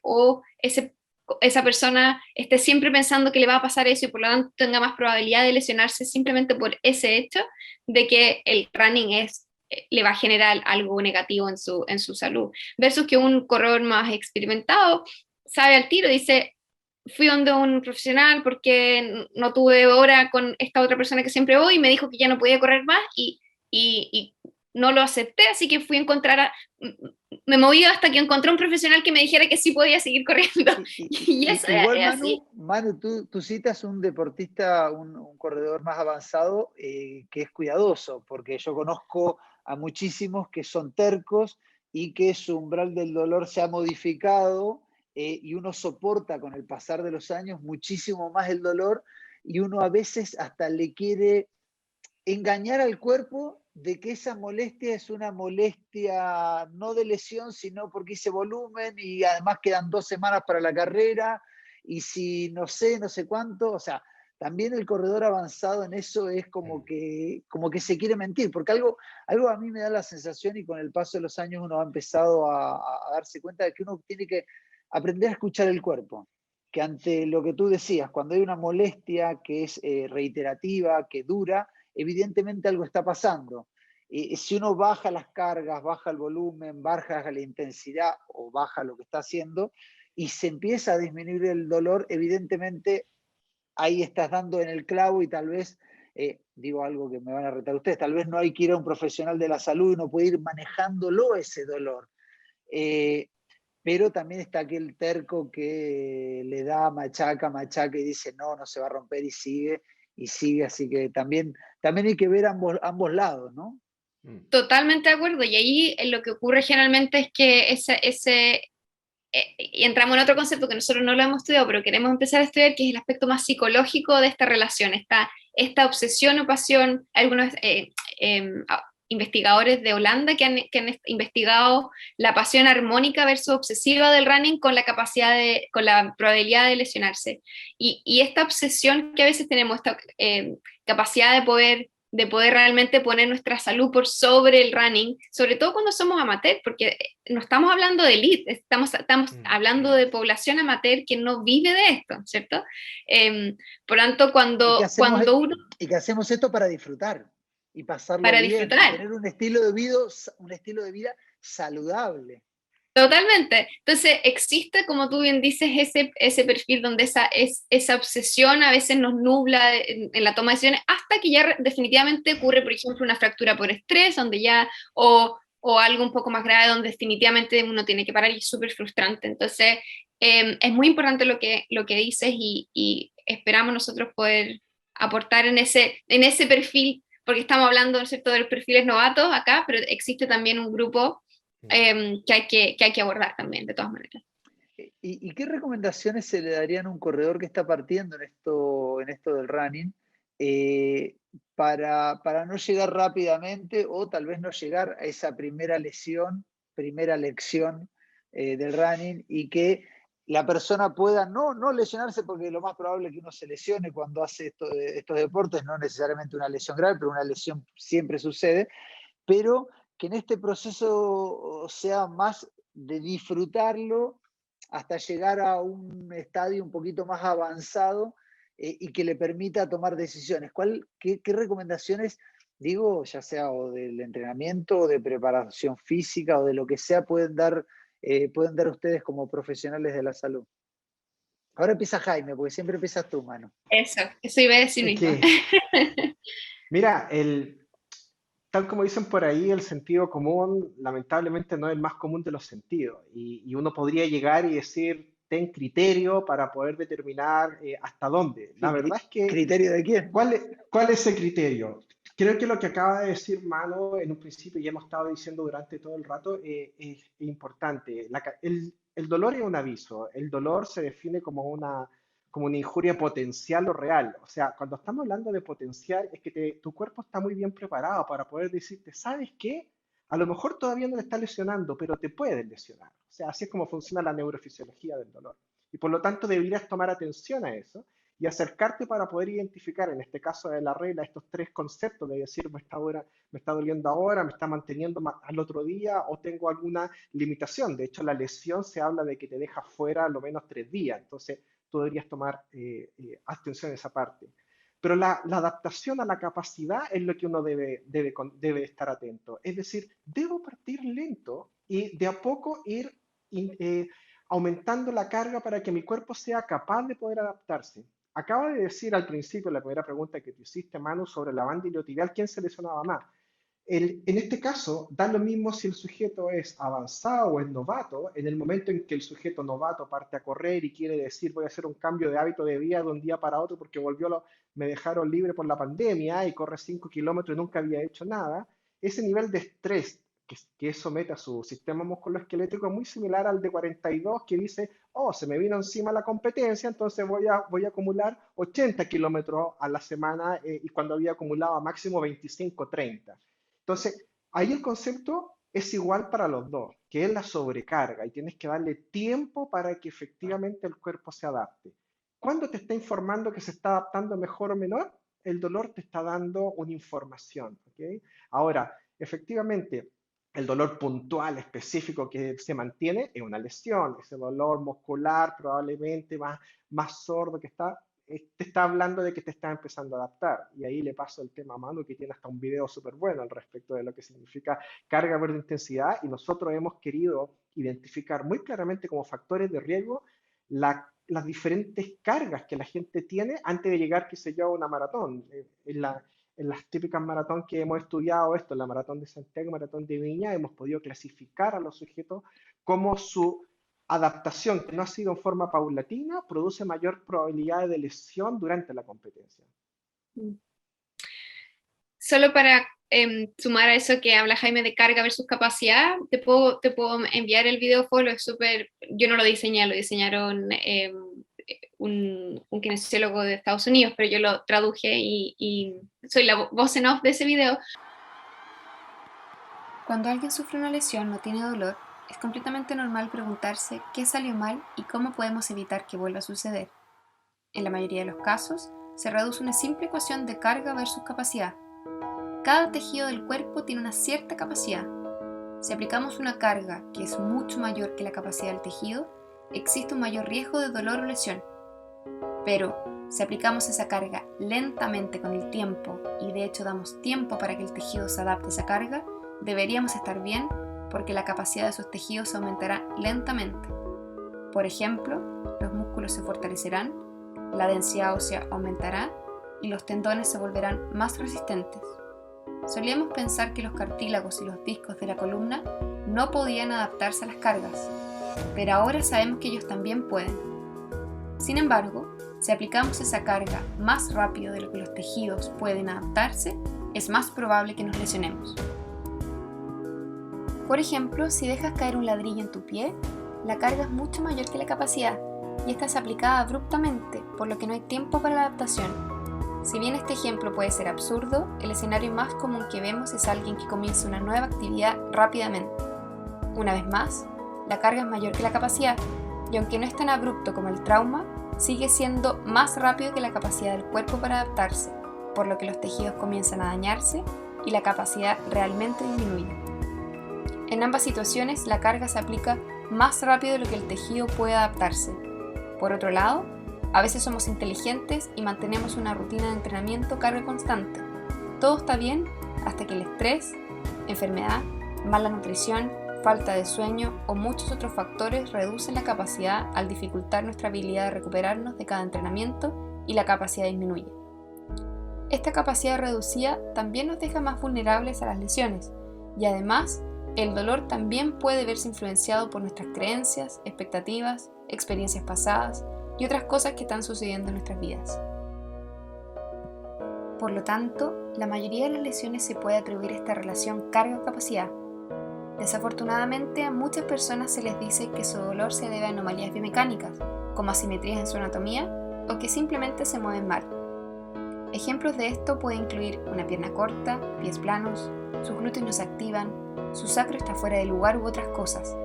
esa persona esté siempre pensando que le va a pasar eso y por lo tanto tenga más probabilidad de lesionarse simplemente por ese hecho de que el running le va a generar algo negativo en su salud. Versus que un corredor más experimentado sabe al tiro, dice, fui donde un profesional porque no tuve hora con esta otra persona que siempre voy y me dijo que ya no podía correr más y no lo acepté, así que fui a me moví hasta que encontré un profesional que me dijera que sí podía seguir corriendo. Y eso Igual, es así. Manu, tú citas un deportista, un corredor más avanzado que es cuidadoso, porque yo conozco a muchísimos que son tercos y que su umbral del dolor se ha modificado y uno soporta con el pasar de los años muchísimo más el dolor y uno a veces hasta le quiere engañar al cuerpo de que esa molestia es una molestia no de lesión, sino porque hice volumen y además quedan 2 semanas para la carrera y si no sé, no sé cuánto, o sea, también el corredor avanzado en eso es como que se quiere mentir, porque algo a mí me da la sensación y con el paso de los años uno ha empezado a darse cuenta de que uno tiene que aprender a escuchar el cuerpo, que ante lo que tú decías, cuando hay una molestia que es reiterativa, que dura, evidentemente algo está pasando. Si uno baja las cargas, baja el volumen, baja la intensidad o baja lo que está haciendo y se empieza a disminuir el dolor, evidentemente ahí estás dando en el clavo y tal vez, digo algo que me van a retar ustedes, tal vez no hay que ir a un profesional de la salud y no puede ir manejándolo ese dolor. Eh, pero también está aquel terco que le da machaca, machaca y dice no, no se va a romper y sigue, así que también hay que ver ambos lados, ¿no? Totalmente de acuerdo. Y ahí lo que ocurre generalmente es que y entramos en otro concepto que nosotros no lo hemos estudiado, pero queremos empezar a estudiar, que es el aspecto más psicológico de esta relación, esta obsesión o pasión. Algunos investigadores de Holanda que han investigado la pasión armónica versus obsesiva del running con con la probabilidad de lesionarse. Y esta obsesión que a veces tenemos, esta capacidad de poder realmente poner nuestra salud por sobre el running, sobre todo cuando somos amateur, porque no estamos hablando de elite, estamos hablando de población amateur que no vive de esto, ¿cierto? Por tanto, cuando uno... Y que hacemos esto para disfrutar y pasarlo Para bien y disfrutar. tener un estilo de vida saludable. Totalmente. Entonces, existe, como tú bien dices, ese perfil donde esa obsesión a veces nos nubla en la toma de decisiones, hasta que ya definitivamente ocurre, por ejemplo, una fractura por estrés, donde ya, o algo un poco más grave, donde definitivamente uno tiene que parar y es súper frustrante. Entonces, es muy importante lo que dices y esperamos nosotros poder aportar en ese perfil, porque estamos hablando, ¿no es cierto?, de los perfiles novatos acá, pero existe también un grupo que hay que abordar también, de todas maneras. ¿Y qué recomendaciones se le darían a un corredor que está partiendo en esto del running para no llegar rápidamente o tal vez no llegar a esa primera lesión, primera lección del running y que la persona pueda no lesionarse, porque lo más probable es que uno se lesione cuando hace estos deportes, no necesariamente una lesión grave, pero una lesión siempre sucede, pero que en este proceso sea más de disfrutarlo hasta llegar a un estadio un poquito más avanzado y que le permita tomar decisiones. ¿Qué recomendaciones, digo, ya sea o del entrenamiento o de preparación física o de lo que sea, pueden dar ustedes como profesionales de la salud? Ahora empieza Jaime, porque siempre empiezas tú, mano. Eso iba a decir Es mismo. que, mira, tal como dicen por ahí, el sentido común lamentablemente no es el más común de los sentidos. Y uno podría llegar y decir, ten criterio para poder determinar hasta dónde. La verdad es que, ¿Criterio de quién? ¿cuál es el criterio? Creo que lo que acaba de decir Mano en un principio y hemos estado diciendo durante todo el rato es importante. El dolor es un aviso. El dolor se define como como una injuria potencial o real. O sea, cuando estamos hablando de potencial, es que tu cuerpo está muy bien preparado para poder decirte, ¿sabes qué? A lo mejor todavía no le está lesionando, pero te puede lesionar. O sea, así es como funciona la neurofisiología del dolor. Y por lo tanto deberías tomar atención a eso y acercarte para poder identificar, en este caso de la regla, estos tres conceptos de decir, me está doliendo ahora, me está manteniendo al otro día o tengo alguna limitación. De hecho, la lesión se habla de que te deja fuera a lo menos 3 días. Entonces, tú deberías tomar atención a esa parte. Pero la adaptación a la capacidad es lo que uno debe estar atento. Es decir, debo partir lento y de a poco ir aumentando la carga para que mi cuerpo sea capaz de poder adaptarse. Acaba de decir al principio, la primera pregunta que te hiciste, Manu, sobre la banda iliotibial, ¿quién se lesionaba más? En este caso, da lo mismo si el sujeto es avanzado o es novato. En el momento en que el sujeto novato parte a correr y quiere decir voy a hacer un cambio de hábito de vida de un día para otro porque me dejaron libre por la pandemia y corre 5 kilómetros y nunca había hecho nada, ese nivel de estrés que somete a su sistema musculoesquelético es muy similar al de 42 que dice, oh, se me vino encima la competencia, entonces voy a acumular 80 kilómetros a la semana y cuando había acumulado máximo 25, 30. Entonces, ahí el concepto es igual para los dos, que es la sobrecarga y tienes que darle tiempo para que efectivamente el cuerpo se adapte. Cuando te está informando que se está adaptando mejor o menor, el dolor te está dando una información. ¿Okay? Ahora, efectivamente, el dolor puntual, específico que se mantiene es una lesión, ese dolor muscular probablemente más sordo que te está hablando de que te está empezando a adaptar. Y ahí le paso el tema a Manu, que tiene hasta un video súper bueno al respecto de lo que significa carga versus intensidad. Y nosotros hemos querido identificar muy claramente como factores de riesgo las diferentes cargas que la gente tiene antes de llegar, qué sé yo, a una maratón. En las típicas maratón que hemos estudiado esto, en la maratón de Santiago, maratón de Viña, hemos podido clasificar a los sujetos como su adaptación, que no ha sido en forma paulatina, produce mayor probabilidad de lesión durante la competencia. Solo para sumar a eso que habla Jaime de carga versus capacidad, te puedo enviar el video follow, es súper, yo no lo diseñé, lo diseñaron un kinesiólogo de Estados Unidos, pero yo lo traduje y soy la voz en off de ese video. Cuando alguien sufre una lesión o tiene dolor, es completamente normal preguntarse qué salió mal y cómo podemos evitar que vuelva a suceder. En la mayoría de los casos, se reduce una simple ecuación de carga versus capacidad. Cada tejido del cuerpo tiene una cierta capacidad. Si aplicamos una carga que es mucho mayor que la capacidad del tejido, existe un mayor riesgo de dolor o lesión. Pero, si aplicamos esa carga lentamente con el tiempo y de hecho damos tiempo para que el tejido se adapte a esa carga, deberíamos estar bien porque la capacidad de esos tejidos aumentará lentamente. Por ejemplo, los músculos se fortalecerán, la densidad ósea aumentará y los tendones se volverán más resistentes. Solíamos pensar que los cartílagos y los discos de la columna no podían adaptarse a las cargas, pero ahora sabemos que ellos también pueden. Sin embargo, si aplicamos esa carga más rápido de lo que los tejidos pueden adaptarse, es más probable que nos lesionemos. Por ejemplo, si dejas caer un ladrillo en tu pie, la carga es mucho mayor que la capacidad y esta es aplicada abruptamente, por lo que no hay tiempo para la adaptación. Si bien este ejemplo puede ser absurdo, el escenario más común que vemos es alguien que comienza una nueva actividad rápidamente. Una vez más, la carga es mayor que la capacidad y aunque no es tan abrupto como el trauma, sigue siendo más rápido que la capacidad del cuerpo para adaptarse, por lo que los tejidos comienzan a dañarse y la capacidad realmente disminuye. En ambas situaciones, la carga se aplica más rápido de lo que el tejido puede adaptarse. Por otro lado, a veces somos inteligentes y mantenemos una rutina de entrenamiento carga constante. Todo está bien hasta que el estrés, enfermedad, mala nutrición, falta de sueño o muchos otros factores reducen la capacidad al dificultar nuestra habilidad de recuperarnos de cada entrenamiento y la capacidad disminuye. Esta capacidad reducida también nos deja más vulnerables a las lesiones y además el dolor también puede verse influenciado por nuestras creencias, expectativas, experiencias pasadas y otras cosas que están sucediendo en nuestras vidas. Por lo tanto, la mayoría de las lesiones se puede atribuir a esta relación carga-capacidad. Desafortunadamente, a muchas personas se les dice que su dolor se debe a anomalías biomecánicas, como asimetrías en su anatomía, o que simplemente se mueven mal. Ejemplos de esto pueden incluir una pierna corta, pies planos, sus glúteos no se activan, su sacro está fuera de lugar u otras cosas.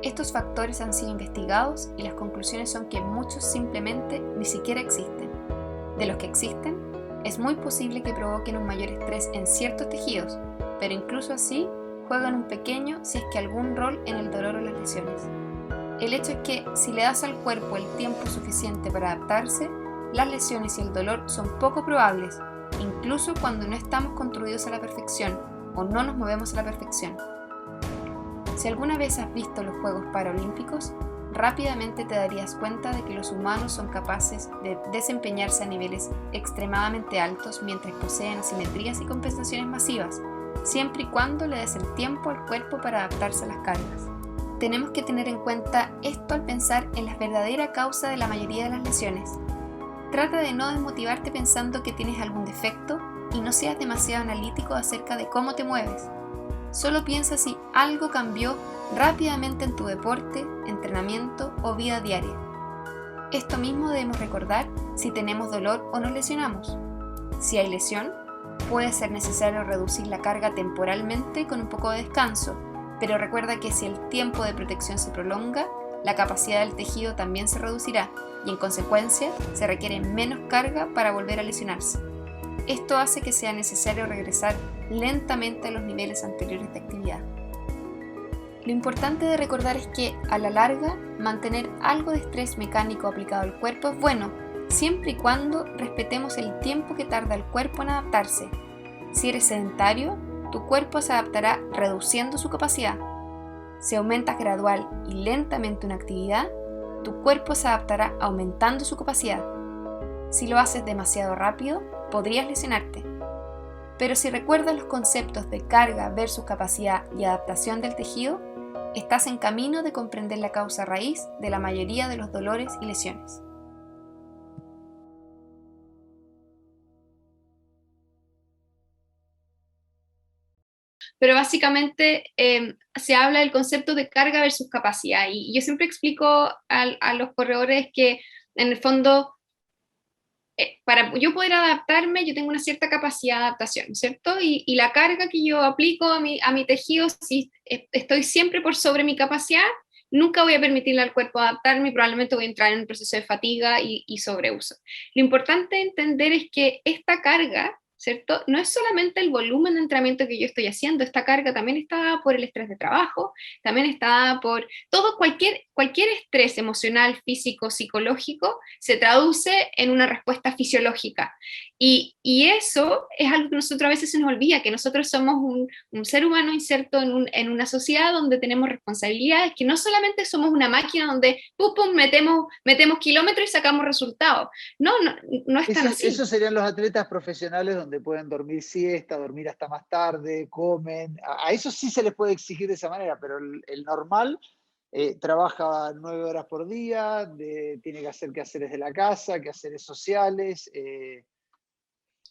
Estos factores han sido investigados y las conclusiones son que muchos simplemente ni siquiera existen. De los que existen, es muy posible que provoquen un mayor estrés en ciertos tejidos, pero incluso así juegan un pequeño, si es que algún rol en el dolor o las lesiones. El hecho es que si le das al cuerpo el tiempo suficiente para adaptarse, las lesiones y el dolor son poco probables, incluso cuando no estamos construidos a la perfección o no nos movemos a la perfección. Si alguna vez has visto los Juegos Paralímpicos, rápidamente te darías cuenta de que los humanos son capaces de desempeñarse a niveles extremadamente altos mientras poseen asimetrías y compensaciones masivas, siempre y cuando le des el tiempo al cuerpo para adaptarse a las cargas. Tenemos que tener en cuenta esto al pensar en la verdadera causa de la mayoría de las lesiones. Trata de no desmotivarte pensando que tienes algún defecto y no seas demasiado analítico acerca de cómo te mueves. Solo piensa si algo cambió rápidamente en tu deporte, entrenamiento o vida diaria. Esto mismo debemos recordar si tenemos dolor o nos lesionamos. Si hay lesión, puede ser necesario reducir la carga temporalmente con un poco de descanso, pero recuerda que si el tiempo de protección se prolonga, la capacidad del tejido también se reducirá y en consecuencia se requiere menos carga para volver a lesionarse. Esto hace que sea necesario regresar lentamente a los niveles anteriores de actividad. Lo importante de recordar es que, a la larga, mantener algo de estrés mecánico aplicado al cuerpo es bueno, siempre y cuando respetemos el tiempo que tarda el cuerpo en adaptarse. Si eres sedentario, tu cuerpo se adaptará reduciendo su capacidad. Si aumentas gradual y lentamente una actividad, tu cuerpo se adaptará aumentando su capacidad. Si lo haces demasiado rápido, podrías lesionarte. Pero si recuerdas los conceptos de carga versus capacidad y adaptación del tejido, estás en camino de comprender la causa raíz de la mayoría de los dolores y lesiones. Pero básicamente se habla del concepto de carga versus capacidad. Y yo siempre explico a los corredores que en el fondo, para yo poder adaptarme, yo tengo una cierta capacidad de adaptación, ¿cierto? Y la carga que yo aplico a mi tejido, si estoy siempre por sobre mi capacidad, nunca voy a permitirle al cuerpo adaptarme y probablemente voy a entrar en un proceso de fatiga y sobreuso. Lo importante de entender es que esta carga, ¿cierto? No es solamente el volumen de entrenamiento que yo estoy haciendo, esta carga también está dada por el estrés de trabajo, también está dada por todo, cualquier estrés emocional, físico, psicológico, se traduce en una respuesta fisiológica. Y eso es algo que nosotros a veces se nos olvida, que nosotros somos un ser humano inserto en una sociedad donde tenemos responsabilidades, que no solamente somos una máquina donde pum, pum, metemos kilómetros y sacamos resultados. No es tan así. Esos serían los atletas profesionales donde pueden dormir siesta, dormir hasta más tarde, comen. A eso sí se les puede exigir de esa manera, pero el normal trabaja 9 horas por día, tiene que hacer quehaceres de la casa, quehaceres sociales.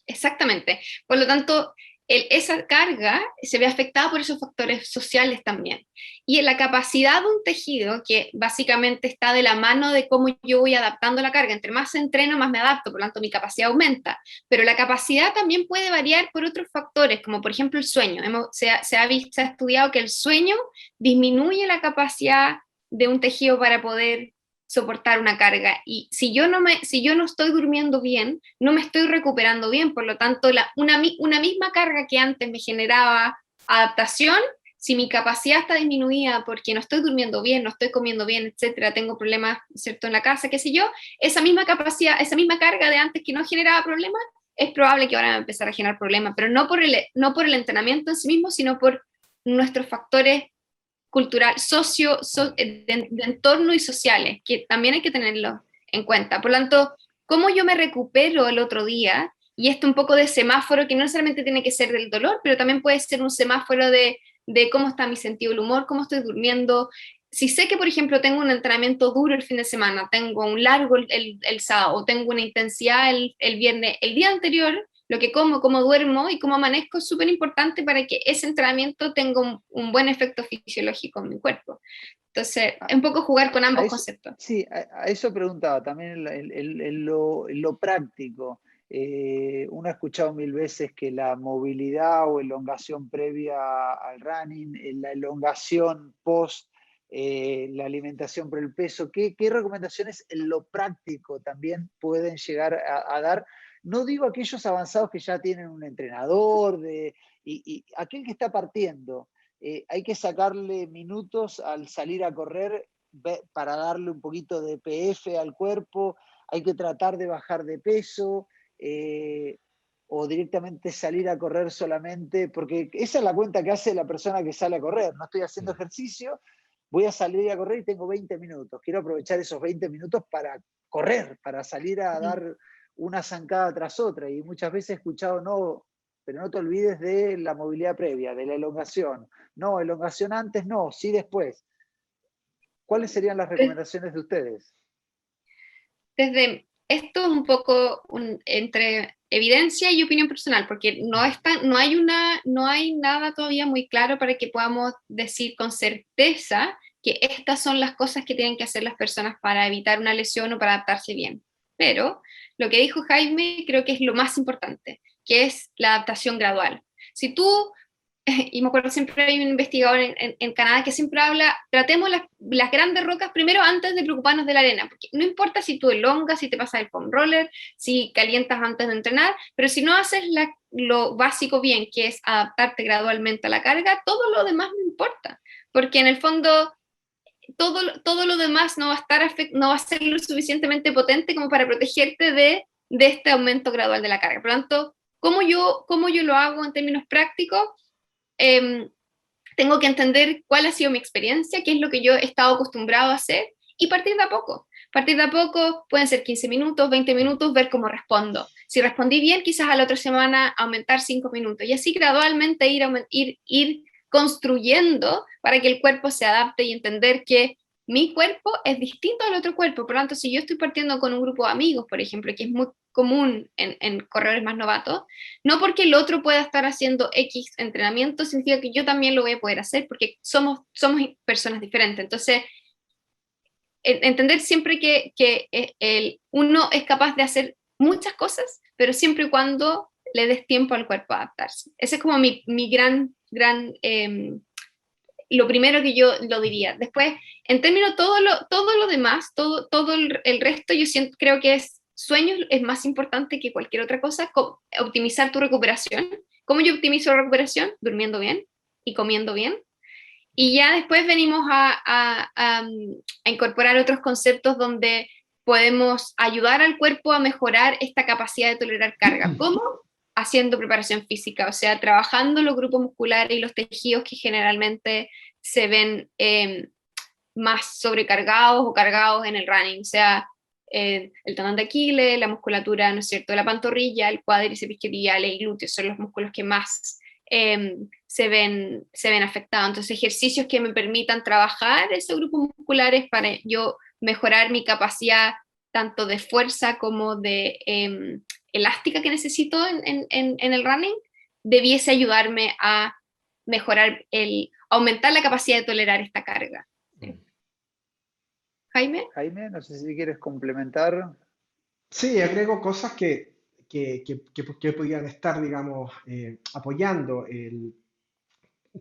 Exactamente. Por lo tanto, esa carga se ve afectada por esos factores sociales también. Y en la capacidad de un tejido, que básicamente está de la mano de cómo yo voy adaptando la carga, entre más entreno, más me adapto, por lo tanto mi capacidad aumenta. Pero la capacidad también puede variar por otros factores, como por ejemplo el sueño. Se ha estudiado que el sueño disminuye la capacidad de un tejido para poder soportar una carga, y si yo no estoy durmiendo bien, no me estoy recuperando bien, por lo tanto una misma carga que antes me generaba adaptación, si mi capacidad está disminuida porque no estoy durmiendo bien, no estoy comiendo bien, etcétera, tengo problemas, ¿cierto?, en la casa, qué sé yo, esa misma capacidad, esa misma carga de antes que no generaba problemas, es probable que ahora me empezara a generar problemas, pero no por el entrenamiento en sí mismo, sino por nuestros factores cultural, de entorno y sociales, que también hay que tenerlo en cuenta. Por lo tanto, ¿cómo yo me recupero el otro día? Y esto un poco de semáforo, que no necesariamente tiene que ser del dolor, pero también puede ser un semáforo de cómo está mi sentido del humor, cómo estoy durmiendo. Si sé que, por ejemplo, tengo un entrenamiento duro el fin de semana, tengo un largo el sábado, o tengo una intensidad el viernes, el día anterior, lo que como, cómo duermo y cómo amanezco es súper importante para que ese entrenamiento tenga un buen efecto fisiológico en mi cuerpo. Entonces, A, es un poco jugar con a ambos eso, conceptos. sí, a eso preguntaba también en lo práctico. Uno ha escuchado mil veces que la movilidad o elongación previa al running, la elongación post, la alimentación por el peso, ¿qué recomendaciones en lo práctico también pueden llegar a dar? No digo aquellos avanzados que ya tienen un entrenador, y aquel que está partiendo. Hay que sacarle minutos al salir a correr para darle un poquito de PF al cuerpo, hay que tratar de bajar de peso, o directamente salir a correr solamente, porque esa es la cuenta que hace la persona que sale a correr. No estoy haciendo ejercicio, voy a salir a correr y tengo 20 minutos. Quiero aprovechar esos 20 minutos para correr, para salir a dar una zancada tras otra. Y muchas veces he escuchado, no, pero no te olvides de la movilidad previa, de la elongación. No, elongación antes, no, sí después. ¿Cuáles serían las recomendaciones de ustedes? Desde esto es un poco entre evidencia y opinión personal, porque no hay nada todavía muy claro para que podamos decir con certeza que estas son las cosas que tienen que hacer las personas para evitar una lesión o para adaptarse bien. Pero lo que dijo Jaime creo que es lo más importante, que es la adaptación gradual. Si tú y me acuerdo siempre hay un investigador en Canadá que siempre habla, tratemos las grandes rocas primero antes de preocuparnos de la arena, porque no importa si tú elongas, si te pasas el foam roller, si calientas antes de entrenar, pero si no haces lo básico bien, que es adaptarte gradualmente a la carga, todo lo demás no importa, porque en el fondo todo lo demás no va a no va a ser lo suficientemente potente como para protegerte de este aumento gradual de la carga. Por lo tanto, cómo yo lo hago en términos prácticos? Eh, Tengo que entender cuál ha sido mi experiencia, qué es lo que yo he estado acostumbrado a hacer y partir de a poco. Partir de a poco, pueden ser 15 minutos, 20 minutos, ver cómo respondo. Si respondí bien, quizás a la otra semana aumentar 5 minutos y así gradualmente ir construyendo para que el cuerpo se adapte y entender que mi cuerpo es distinto al otro cuerpo. Por lo tanto, si yo estoy partiendo con un grupo de amigos, por ejemplo, que es muy común en corredores más novatos, no porque el otro pueda estar haciendo X entrenamiento, significa que yo también lo voy a poder hacer, porque somos personas diferentes. Entonces, entender siempre que uno es capaz de hacer muchas cosas, pero siempre y cuando le des tiempo al cuerpo a adaptarse. Ese es como mi gran lo primero que yo lo diría. Después, en términos todo lo demás, todo el resto, creo que sueños es más importante que cualquier otra cosa. Optimizar tu recuperación. ¿Cómo yo optimizo la recuperación? Durmiendo bien y comiendo bien. Y ya después venimos a incorporar otros conceptos donde podemos ayudar al cuerpo a mejorar esta capacidad de tolerar carga. ¿Cómo? Haciendo preparación física, o sea, trabajando los grupos musculares y los tejidos que generalmente se ven más sobrecargados o cargados en el running, o sea, el tendón de Aquiles, la musculatura, ¿no es cierto?, de la pantorrilla, el cuádriceps isquiotibial y glúteos son los músculos que más se ven afectados. Entonces, ejercicios que me permitan trabajar esos grupos musculares para yo mejorar mi capacidad tanto de fuerza como de elástica que necesito en el running, debiese ayudarme a aumentar la capacidad de tolerar esta carga. Jaime. Jaime, no sé si quieres complementar. Sí, agrego cosas que podrían estar, digamos, apoyando.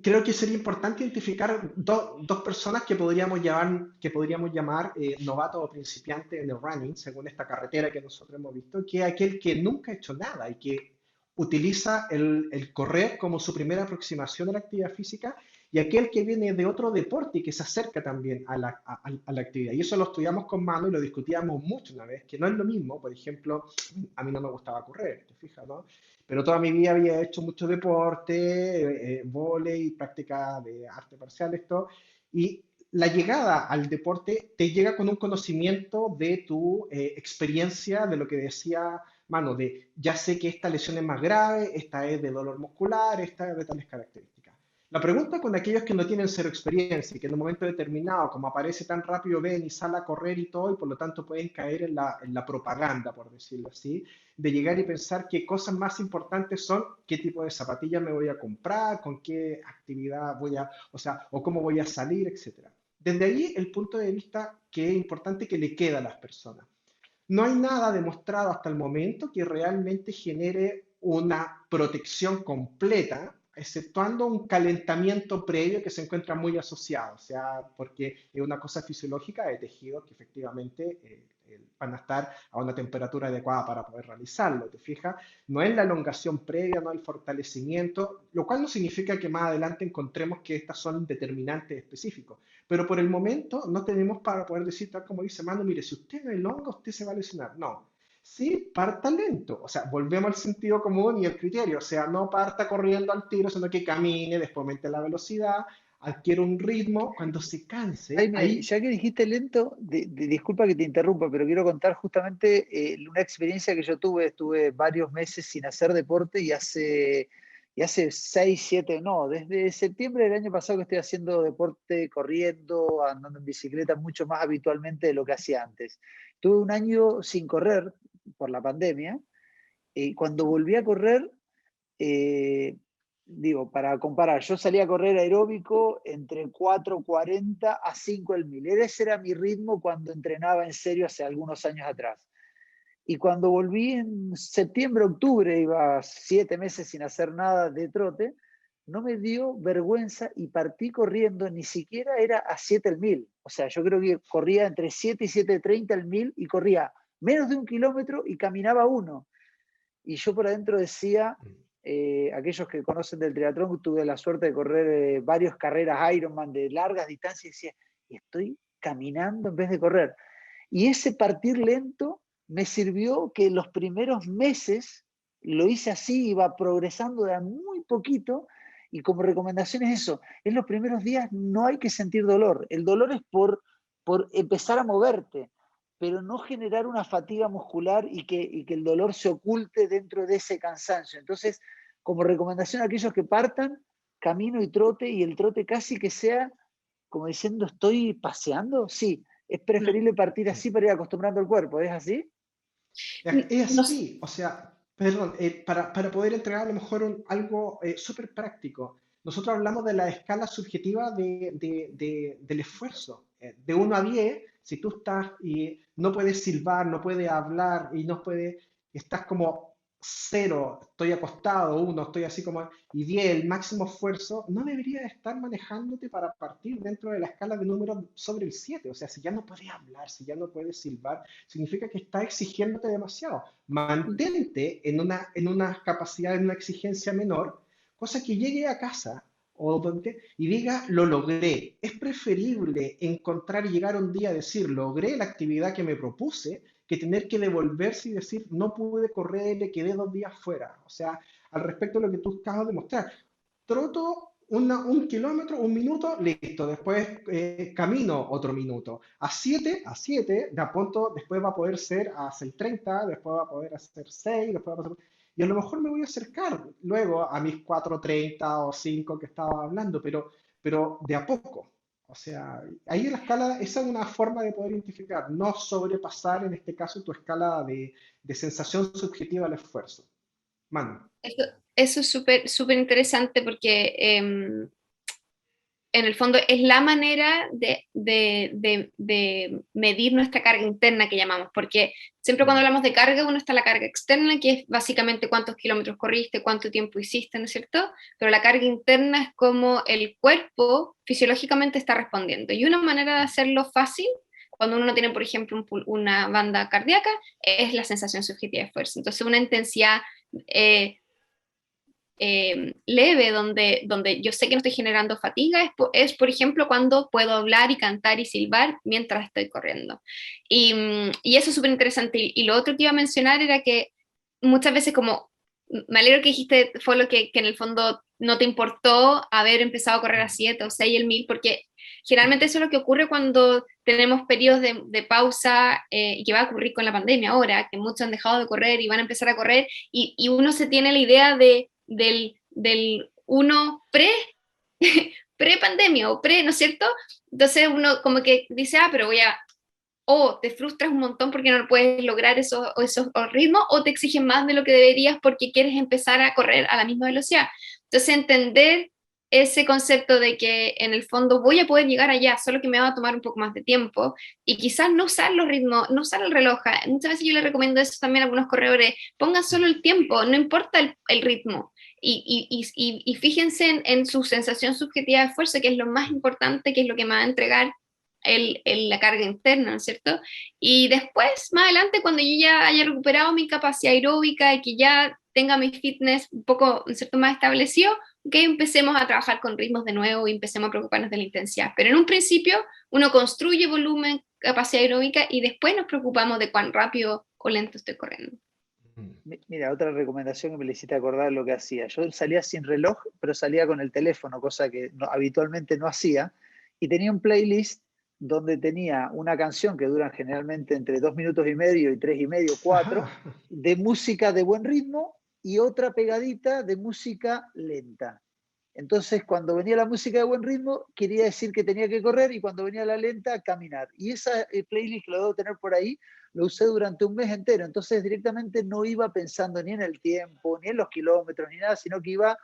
Creo que sería importante identificar dos personas que podríamos llamar novatos o principiantes en el running, según esta carretera que nosotros hemos visto, que es aquel que nunca ha hecho nada y que utiliza el correr como su primera aproximación a la actividad física, y aquel que viene de otro deporte y que se acerca también a la actividad. Y eso lo estudiamos con Manu y lo discutíamos mucho una vez, que no es lo mismo. Por ejemplo, a mí no me gustaba correr, ¿te fijas, no? Pero toda mi vida había hecho mucho deporte, vóley, práctica de arte marcial, esto, y la llegada al deporte te llega con un conocimiento de tu experiencia, de lo que decía Mano, de ya sé que esta lesión es más grave, esta es de dolor muscular, esta es de tales características. La pregunta con aquellos que no tienen cero experiencia y que en un momento determinado, como aparece tan rápido, ven y sale a correr y todo, y por lo tanto pueden caer en la propaganda, por decirlo así, de llegar y pensar qué cosas más importantes son, qué tipo de zapatillas me voy a comprar, con qué actividad o sea, o cómo voy a salir, etcétera. Desde ahí el punto de vista que es importante que le queda a las personas. No hay nada demostrado hasta el momento que realmente genere una protección completa, exceptuando un calentamiento previo que se encuentra muy asociado, o sea, porque es una cosa fisiológica de tejidos que efectivamente van a estar a una temperatura adecuada para poder realizarlo, ¿te fijas? No es la elongación previa, no el fortalecimiento, lo cual no significa que más adelante encontremos que estas son determinantes específicos. Pero por el momento no tenemos para poder decir, tal como dice Manu, mire, si usted no elonga, usted se va a lesionar. No. Sí, parta lento. O sea, volvemos al sentido común y el criterio. O sea, no parta corriendo al tiro, sino que camine, después aumente la velocidad, adquiere un ritmo. Cuando se canse, Jaime, ahí. ya que dijiste lento, disculpa que te interrumpa, pero quiero contar justamente una experiencia que yo tuve. Estuve varios meses sin hacer deporte y hace 6, 7, no, desde septiembre del año pasado que estoy haciendo deporte, corriendo, andando en bicicleta mucho más habitualmente de lo que hacía antes. Tuve un año sin correr por la pandemia y cuando volví a correr, eh, digo, para comparar, yo salía a correr aeróbico entre 4:40 a 5 el mil. Ese era mi ritmo cuando entrenaba en serio hace algunos años atrás. Y cuando volví en septiembre, octubre, iba 7 meses sin hacer nada de trote, no me dio vergüenza y partí corriendo, ni siquiera era a 7 el mil. O sea, yo creo que corría entre 7 y 7:30 el mil y corría menos de 1 kilómetro y caminaba uno. Y yo por adentro decía, aquellos que conocen del triatlón, tuve la suerte de correr varias carreras Ironman de largas distancias y decía, estoy caminando en vez de correr. Y ese partir lento me sirvió que los primeros meses lo hice así, iba progresando de a muy poquito, y como recomendación es eso, en los primeros días no hay que sentir dolor, el dolor es por empezar a moverte, pero no generar una fatiga muscular y que el dolor se oculte dentro de ese cansancio. Entonces, como recomendación a aquellos que partan, camino y trote, y el trote casi que sea como diciendo, ¿estoy paseando? Sí, es No, preferible partir así para ir acostumbrando el cuerpo, ¿es así? Es no, así, o sea, perdón, para poder entregar a lo mejor algo súper práctico. Nosotros hablamos de la escala subjetiva del esfuerzo. De 1 a 10, si tú estás y no puedes silbar, no puedes hablar y no puedes, estás como 0, estoy acostado, 1, estoy así como, y 10, el máximo esfuerzo, no deberías estar manejándote para partir dentro de la escala de números sobre el 7. O sea, si ya no puedes hablar, si ya no puedes silbar, significa que está exigiéndote demasiado. Mantente en una capacidad, en una exigencia menor, cosa que llegue a casa y diga, lo logré. Es preferible encontrar y llegar un día a decir, logré la actividad que me propuse, que tener que devolverse y decir, no pude correr, le quedé 2 días fuera. O sea, al respecto de lo que tú acabas de mostrar. Troto 1 kilómetro, 1 minuto, listo. Después camino otro minuto. A siete, de a punto, después va a poder ser a 6:30, después va a poder hacer 6, después va a poder... Y a lo mejor me voy a acercar luego a mis 4:30 o 5 que estaba hablando, pero de a poco. O sea, ahí en la escala, esa es una forma de poder identificar, no sobrepasar en este caso tu escala de sensación subjetiva al esfuerzo. Manu. eso es súper súper interesante porque en el fondo es la manera de medir nuestra carga interna que llamamos, porque siempre cuando hablamos de carga, uno está la carga externa, que es básicamente cuántos kilómetros corriste, cuánto tiempo hiciste, ¿no es cierto? Pero la carga interna es como el cuerpo fisiológicamente está respondiendo. Y una manera de hacerlo fácil, cuando uno no tiene, por ejemplo, una banda cardíaca, es la sensación subjetiva de esfuerzo. Entonces, una intensidad leve, donde yo sé que no estoy generando fatiga, es, por ejemplo, cuando puedo hablar y cantar y silbar mientras estoy corriendo. Y eso es súper interesante. Y lo otro que iba a mencionar era que muchas veces, como me alegro que dijiste, fue lo que en el fondo no te importó haber empezado a correr a 7 o 6 el 1000, porque generalmente eso es lo que ocurre cuando tenemos periodos de pausa, y que va a ocurrir con la pandemia ahora, que muchos han dejado de correr y van a empezar a correr, y uno se tiene la idea del uno pre-pandemia o ¿no es cierto? Entonces uno como que dice, pero o te frustras un montón porque no puedes lograr esos ritmos, o te exigen más de lo que deberías porque quieres empezar a correr a la misma velocidad. Entonces entender ese concepto de que en el fondo voy a poder llegar allá, solo que me va a tomar un poco más de tiempo, y quizás no usar los ritmos, no usar el reloj. Muchas veces yo le recomiendo eso también a algunos corredores: pongan solo el tiempo, no importa el ritmo, y fíjense en su sensación subjetiva de esfuerzo, que es lo más importante, que es lo que me va a entregar la carga interna, ¿no es cierto? Y después, más adelante, cuando yo ya haya recuperado mi capacidad aeróbica y que ya tenga mi fitness un poco, ¿no es cierto?, más establecido, que empecemos a trabajar con ritmos de nuevo y empecemos a preocuparnos de la intensidad. Pero en un principio uno construye volumen, capacidad aeróbica, y después nos preocupamos de cuán rápido o lento estoy corriendo. Mira, otra recomendación que me le hiciste acordar lo que hacía. Yo salía sin reloj, pero salía con el teléfono, cosa que habitualmente no hacía, y tenía un playlist donde tenía una canción que dura generalmente entre 2 minutos y medio y 3 y medio, 4, de música de buen ritmo, y otra pegadita de música lenta. Entonces, cuando venía la música de buen ritmo, quería decir que tenía que correr, y cuando venía la lenta, caminar. Y esa playlist, que lo debo tener por ahí, lo usé durante un mes entero. Entonces, directamente no iba pensando ni en el tiempo, ni en los kilómetros, ni nada, sino que iba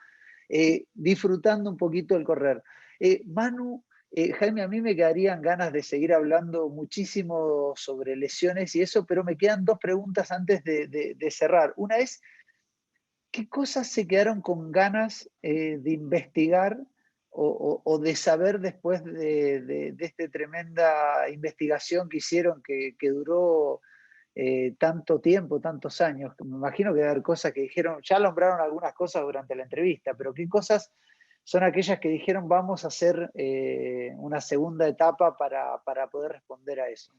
disfrutando un poquito el correr. Manu, Jaime, a mí me quedarían ganas de seguir hablando muchísimo sobre lesiones y eso, pero me quedan 2 preguntas antes de cerrar. Una es: ¿qué cosas se quedaron con ganas de investigar o de saber después de esta tremenda investigación que hicieron, que duró tanto tiempo, tantos años? Me imagino que debe haber cosas que dijeron, ya nombraron algunas cosas durante la entrevista, pero ¿qué cosas son aquellas que dijeron vamos a hacer una segunda etapa para poder responder a eso?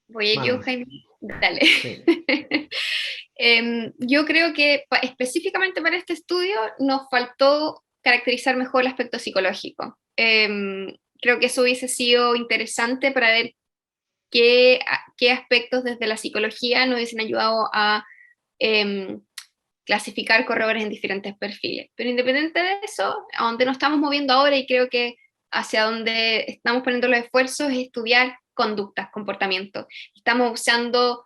Voy yo, Manu. Jaime, dale. Sí. Yo creo que específicamente para este estudio nos faltó caracterizar mejor el aspecto psicológico. Creo que eso hubiese sido interesante para ver qué aspectos desde la psicología nos hubiesen ayudado a clasificar corredores en diferentes perfiles. Pero independiente de eso, a donde nos estamos moviendo ahora, y creo que hacia donde estamos poniendo los esfuerzos, es estudiar conductas, comportamientos. Estamos usando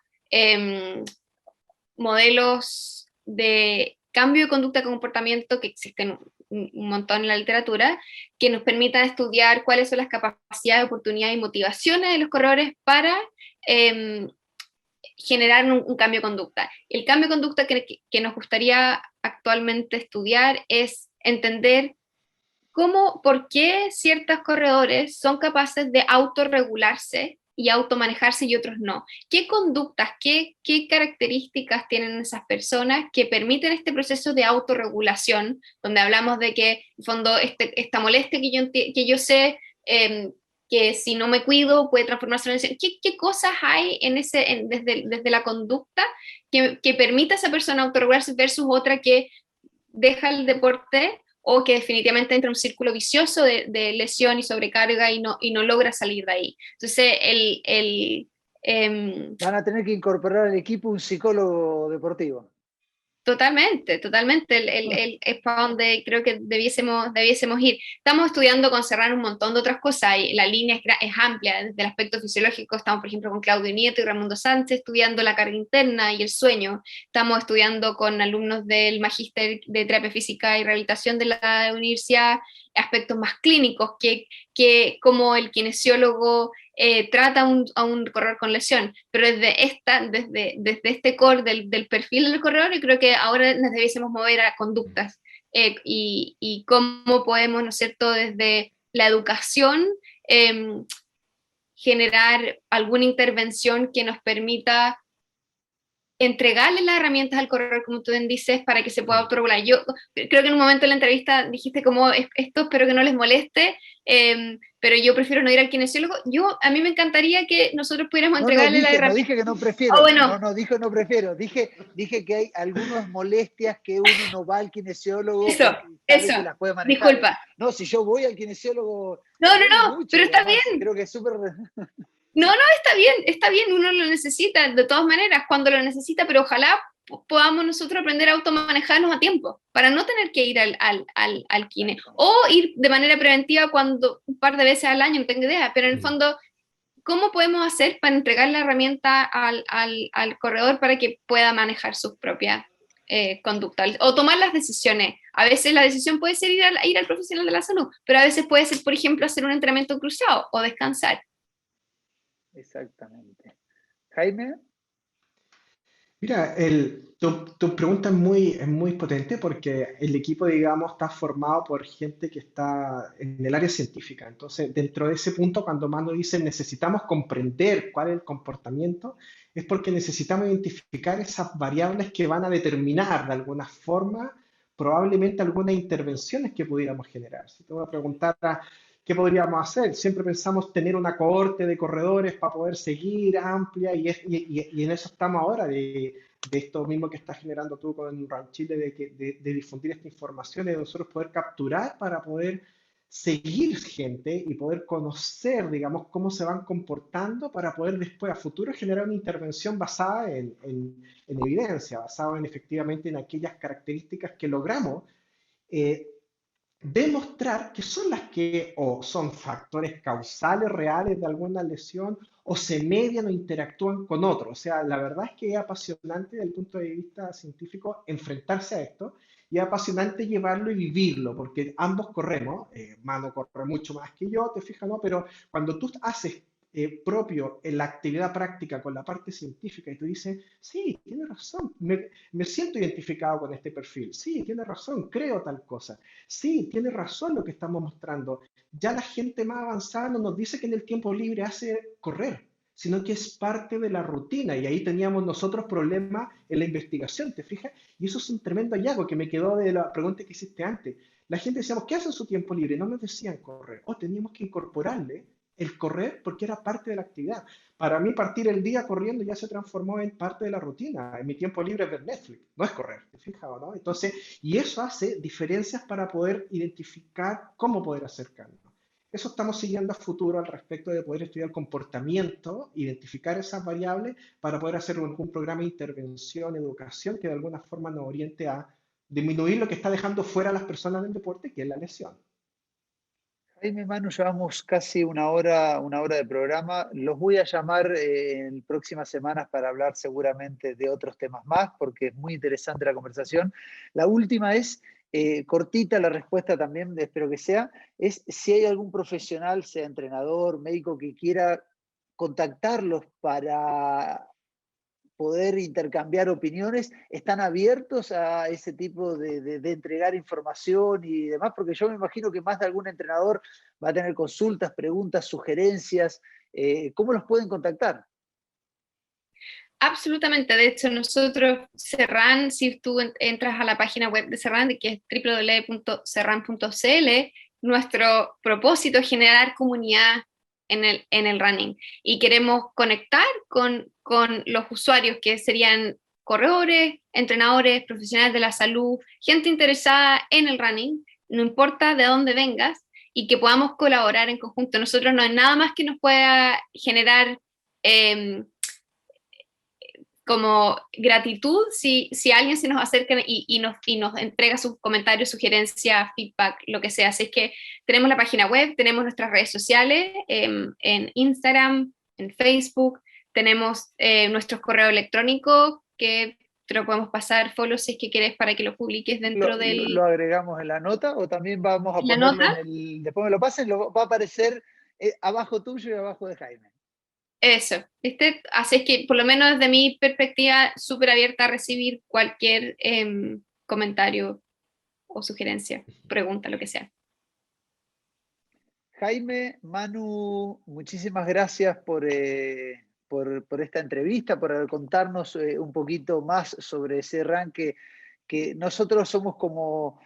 modelos de cambio de conducta y comportamiento que existen un montón en la literatura, que nos permitan estudiar cuáles son las capacidades, oportunidades y motivaciones de los corredores para generar un cambio de conducta. El cambio de conducta que nos gustaría actualmente estudiar es entender por qué ciertos corredores son capaces de autorregularse y automanejarse y otros no. ¿Qué conductas, qué características tienen esas personas que permiten este proceso de autorregulación, donde hablamos de que, en el fondo, esta molestia que yo sé que si no me cuido puede transformarse en lesión? ¿Qué cosas hay desde la conducta que permita a esa persona autorregularse versus otra que deja el deporte o que definitivamente entra en un círculo vicioso de lesión y sobrecarga y no logra salir de ahí? Entonces, Van a tener que incorporar al equipo un psicólogo deportivo. Totalmente. Es para donde creo que debiésemos ir. Estamos estudiando con Serrano un montón de otras cosas, y la línea es amplia. Desde el aspecto fisiológico estamos, por ejemplo, con Claudio Nieto y Raimundo Sánchez estudiando la carga interna y el sueño. Estamos estudiando con alumnos del Magíster de Terapia Física y Rehabilitación de la universidad aspectos más clínicos, que como el kinesiólogo trata a un corredor con lesión, pero desde este core del perfil del corredor, yo creo que ahora nos debiésemos mover a conductas y cómo podemos, ¿no es cierto?, desde la educación generar alguna intervención que nos permita entregarle las herramientas al corredor, como tú bien dices, para que se pueda autorregular. Yo creo que en un momento de la entrevista dijiste como esto, espero que no les moleste, pero yo prefiero no ir al kinesiólogo. A mí me encantaría que nosotros pudiéramos entregarle la herramienta. No dije que no prefiero, bueno. Dije no prefiero, dije que hay algunas molestias que uno no va al kinesiólogo eso, porque sabe que las puede manejar. Disculpa. No, si yo voy al kinesiólogo... No, mucho, pero está además, bien. Creo que es súper... No, está bien, uno lo necesita de todas maneras cuando lo necesita, pero ojalá podamos nosotros aprender a automanejarnos a tiempo, para no tener que ir al kine, o ir de manera preventiva cuando un par de veces al año, no tengo idea, pero en el fondo, ¿cómo podemos hacer para entregar la herramienta al corredor para que pueda manejar sus propias conductas, o tomar las decisiones A veces la decisión puede ser ir al profesional de la salud, pero a veces puede ser, por ejemplo, hacer un entrenamiento cruzado o descansar. Exactamente. Jaime. Mira, tu pregunta es muy potente porque el equipo, digamos, está formado por gente que está en el área científica. Entonces, dentro de ese punto, cuando Manu dice necesitamos comprender cuál es el comportamiento, es porque necesitamos identificar esas variables que van a determinar de alguna forma probablemente algunas intervenciones que pudiéramos generar. Si te voy a preguntar qué podríamos hacer, siempre pensamos tener una cohorte de corredores para poder seguir amplia y en eso estamos ahora, de esto mismo que estás generando tú con Run Chile, de difundir esta información y de nosotros poder capturar para poder seguir gente y poder conocer, digamos, cómo se van comportando para poder después a futuro generar una intervención basada en evidencia, basada en efectivamente en aquellas características que logramos eh, demostrar que son las que o son factores causales reales de alguna lesión o se median o interactúan con otros. O sea, la verdad es que es apasionante desde el punto de vista científico enfrentarse a esto y es apasionante llevarlo y vivirlo, porque ambos corremos, Mano corre mucho más que yo, te fijas, ¿no? Pero cuando tú haces propio en la actividad práctica con la parte científica y tú dices, sí, tiene razón, me siento identificado con este perfil, sí, tiene razón, creo tal cosa. Sí, tiene razón lo que estamos mostrando. Ya la gente más avanzada no nos dice que en el tiempo libre hace correr, sino que es parte de la rutina. Y ahí teníamos nosotros problemas en la investigación, ¿te fijas? Y eso es un tremendo hallazgo que me quedó de la pregunta que hiciste antes. La gente decíamos, ¿qué hace en su tiempo libre? No nos decían correr. O teníamos que incorporarle el correr porque era parte de la actividad. Para mí partir el día corriendo ya se transformó en parte de la rutina. En mi tiempo libre es ver Netflix, no es correr, ¿te fijas o no? Entonces, y eso hace diferencias para poder identificar cómo poder acercarnos. Eso estamos siguiendo a futuro al respecto de poder estudiar el comportamiento, identificar esas variables para poder hacer un programa de intervención, educación que de alguna forma nos oriente a disminuir lo que está dejando fuera a las personas del deporte, que es la lesión. Jaime, Manu, llevamos casi una hora de programa. Los voy a llamar en próximas semanas para hablar seguramente de otros temas más, porque es muy interesante la conversación. La última es, cortita la respuesta también, espero que sea, es si hay algún profesional, sea entrenador, médico, que quiera contactarlos para poder intercambiar opiniones, ¿están abiertos a ese tipo de entregar información y demás? Porque yo me imagino que más de algún entrenador va a tener consultas, preguntas, sugerencias. ¿Cómo los pueden contactar? Absolutamente, de hecho nosotros, Serran, si tú entras a la página web de Serran, que es www.serran.cl, nuestro propósito es generar comunidad en el running y queremos conectar con los usuarios que serían corredores, entrenadores, profesionales de la salud, gente interesada en el running, no importa de dónde vengas, y que podamos colaborar en conjunto. Nosotros no hay nada más que nos pueda generar como gratitud si alguien se nos acerca y nos entrega sus comentarios, sugerencias, feedback, lo que sea. Así es que tenemos la página web, tenemos nuestras redes sociales, en Instagram, en Facebook, tenemos nuestro correo electrónico que te lo podemos pasar, follow, si es que quieres, para que lo publiques dentro del... ¿Lo agregamos en la nota o también vamos a ponerlo nota? después me lo pasen, va a aparecer abajo tuyo y abajo de Jaime? Eso, ¿viste? Así es que, por lo menos desde mi perspectiva, súper abierta a recibir cualquier comentario o sugerencia, pregunta, lo que sea. Jaime, Manu, muchísimas gracias por esta entrevista, por contarnos un poquito más sobre ese ranking que nosotros somos como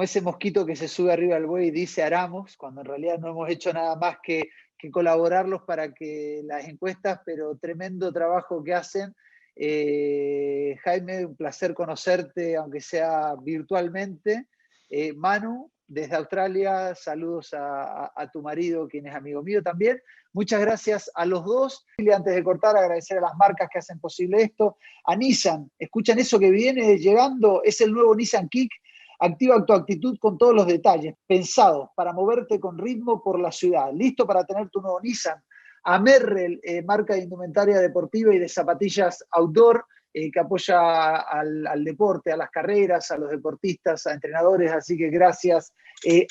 ese mosquito que se sube arriba al buey y dice aramos, cuando en realidad no hemos hecho nada más que colaborarlos para que las encuestas, pero tremendo trabajo que hacen. Jaime, un placer conocerte, aunque sea virtualmente. Manu, desde Australia, saludos a tu marido, quien es amigo mío también. Muchas gracias a los dos. Y antes de cortar, agradecer a las marcas que hacen posible esto. A Nissan, escuchan eso que viene llegando, es el nuevo Nissan Kick. Activa tu actitud con todos los detalles, pensados para moverte con ritmo por la ciudad. Listo para tener tu nuevo Nissan. A Merrell, marca de indumentaria deportiva y de zapatillas outdoor. que apoya al deporte, a las carreras, a los deportistas, a entrenadores, así que gracias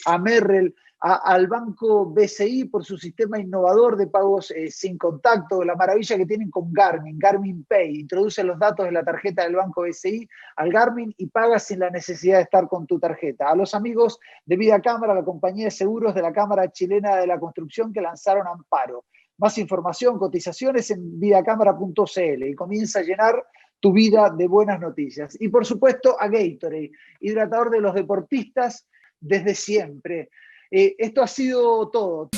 a Merrell, al banco BCI por su sistema innovador de pagos sin contacto, la maravilla que tienen con Garmin, Garmin Pay, introduce los datos de la tarjeta del banco BCI al Garmin y pagas sin la necesidad de estar con tu tarjeta. A los amigos de Vida Cámara, la compañía de seguros de la Cámara Chilena de la Construcción, que lanzaron Amparo. Más información, cotizaciones en vidacámara.cl y comienza a llenar tu vida de buenas noticias. Y por supuesto a Gatorade, hidratador de los deportistas desde siempre. Esto ha sido todo.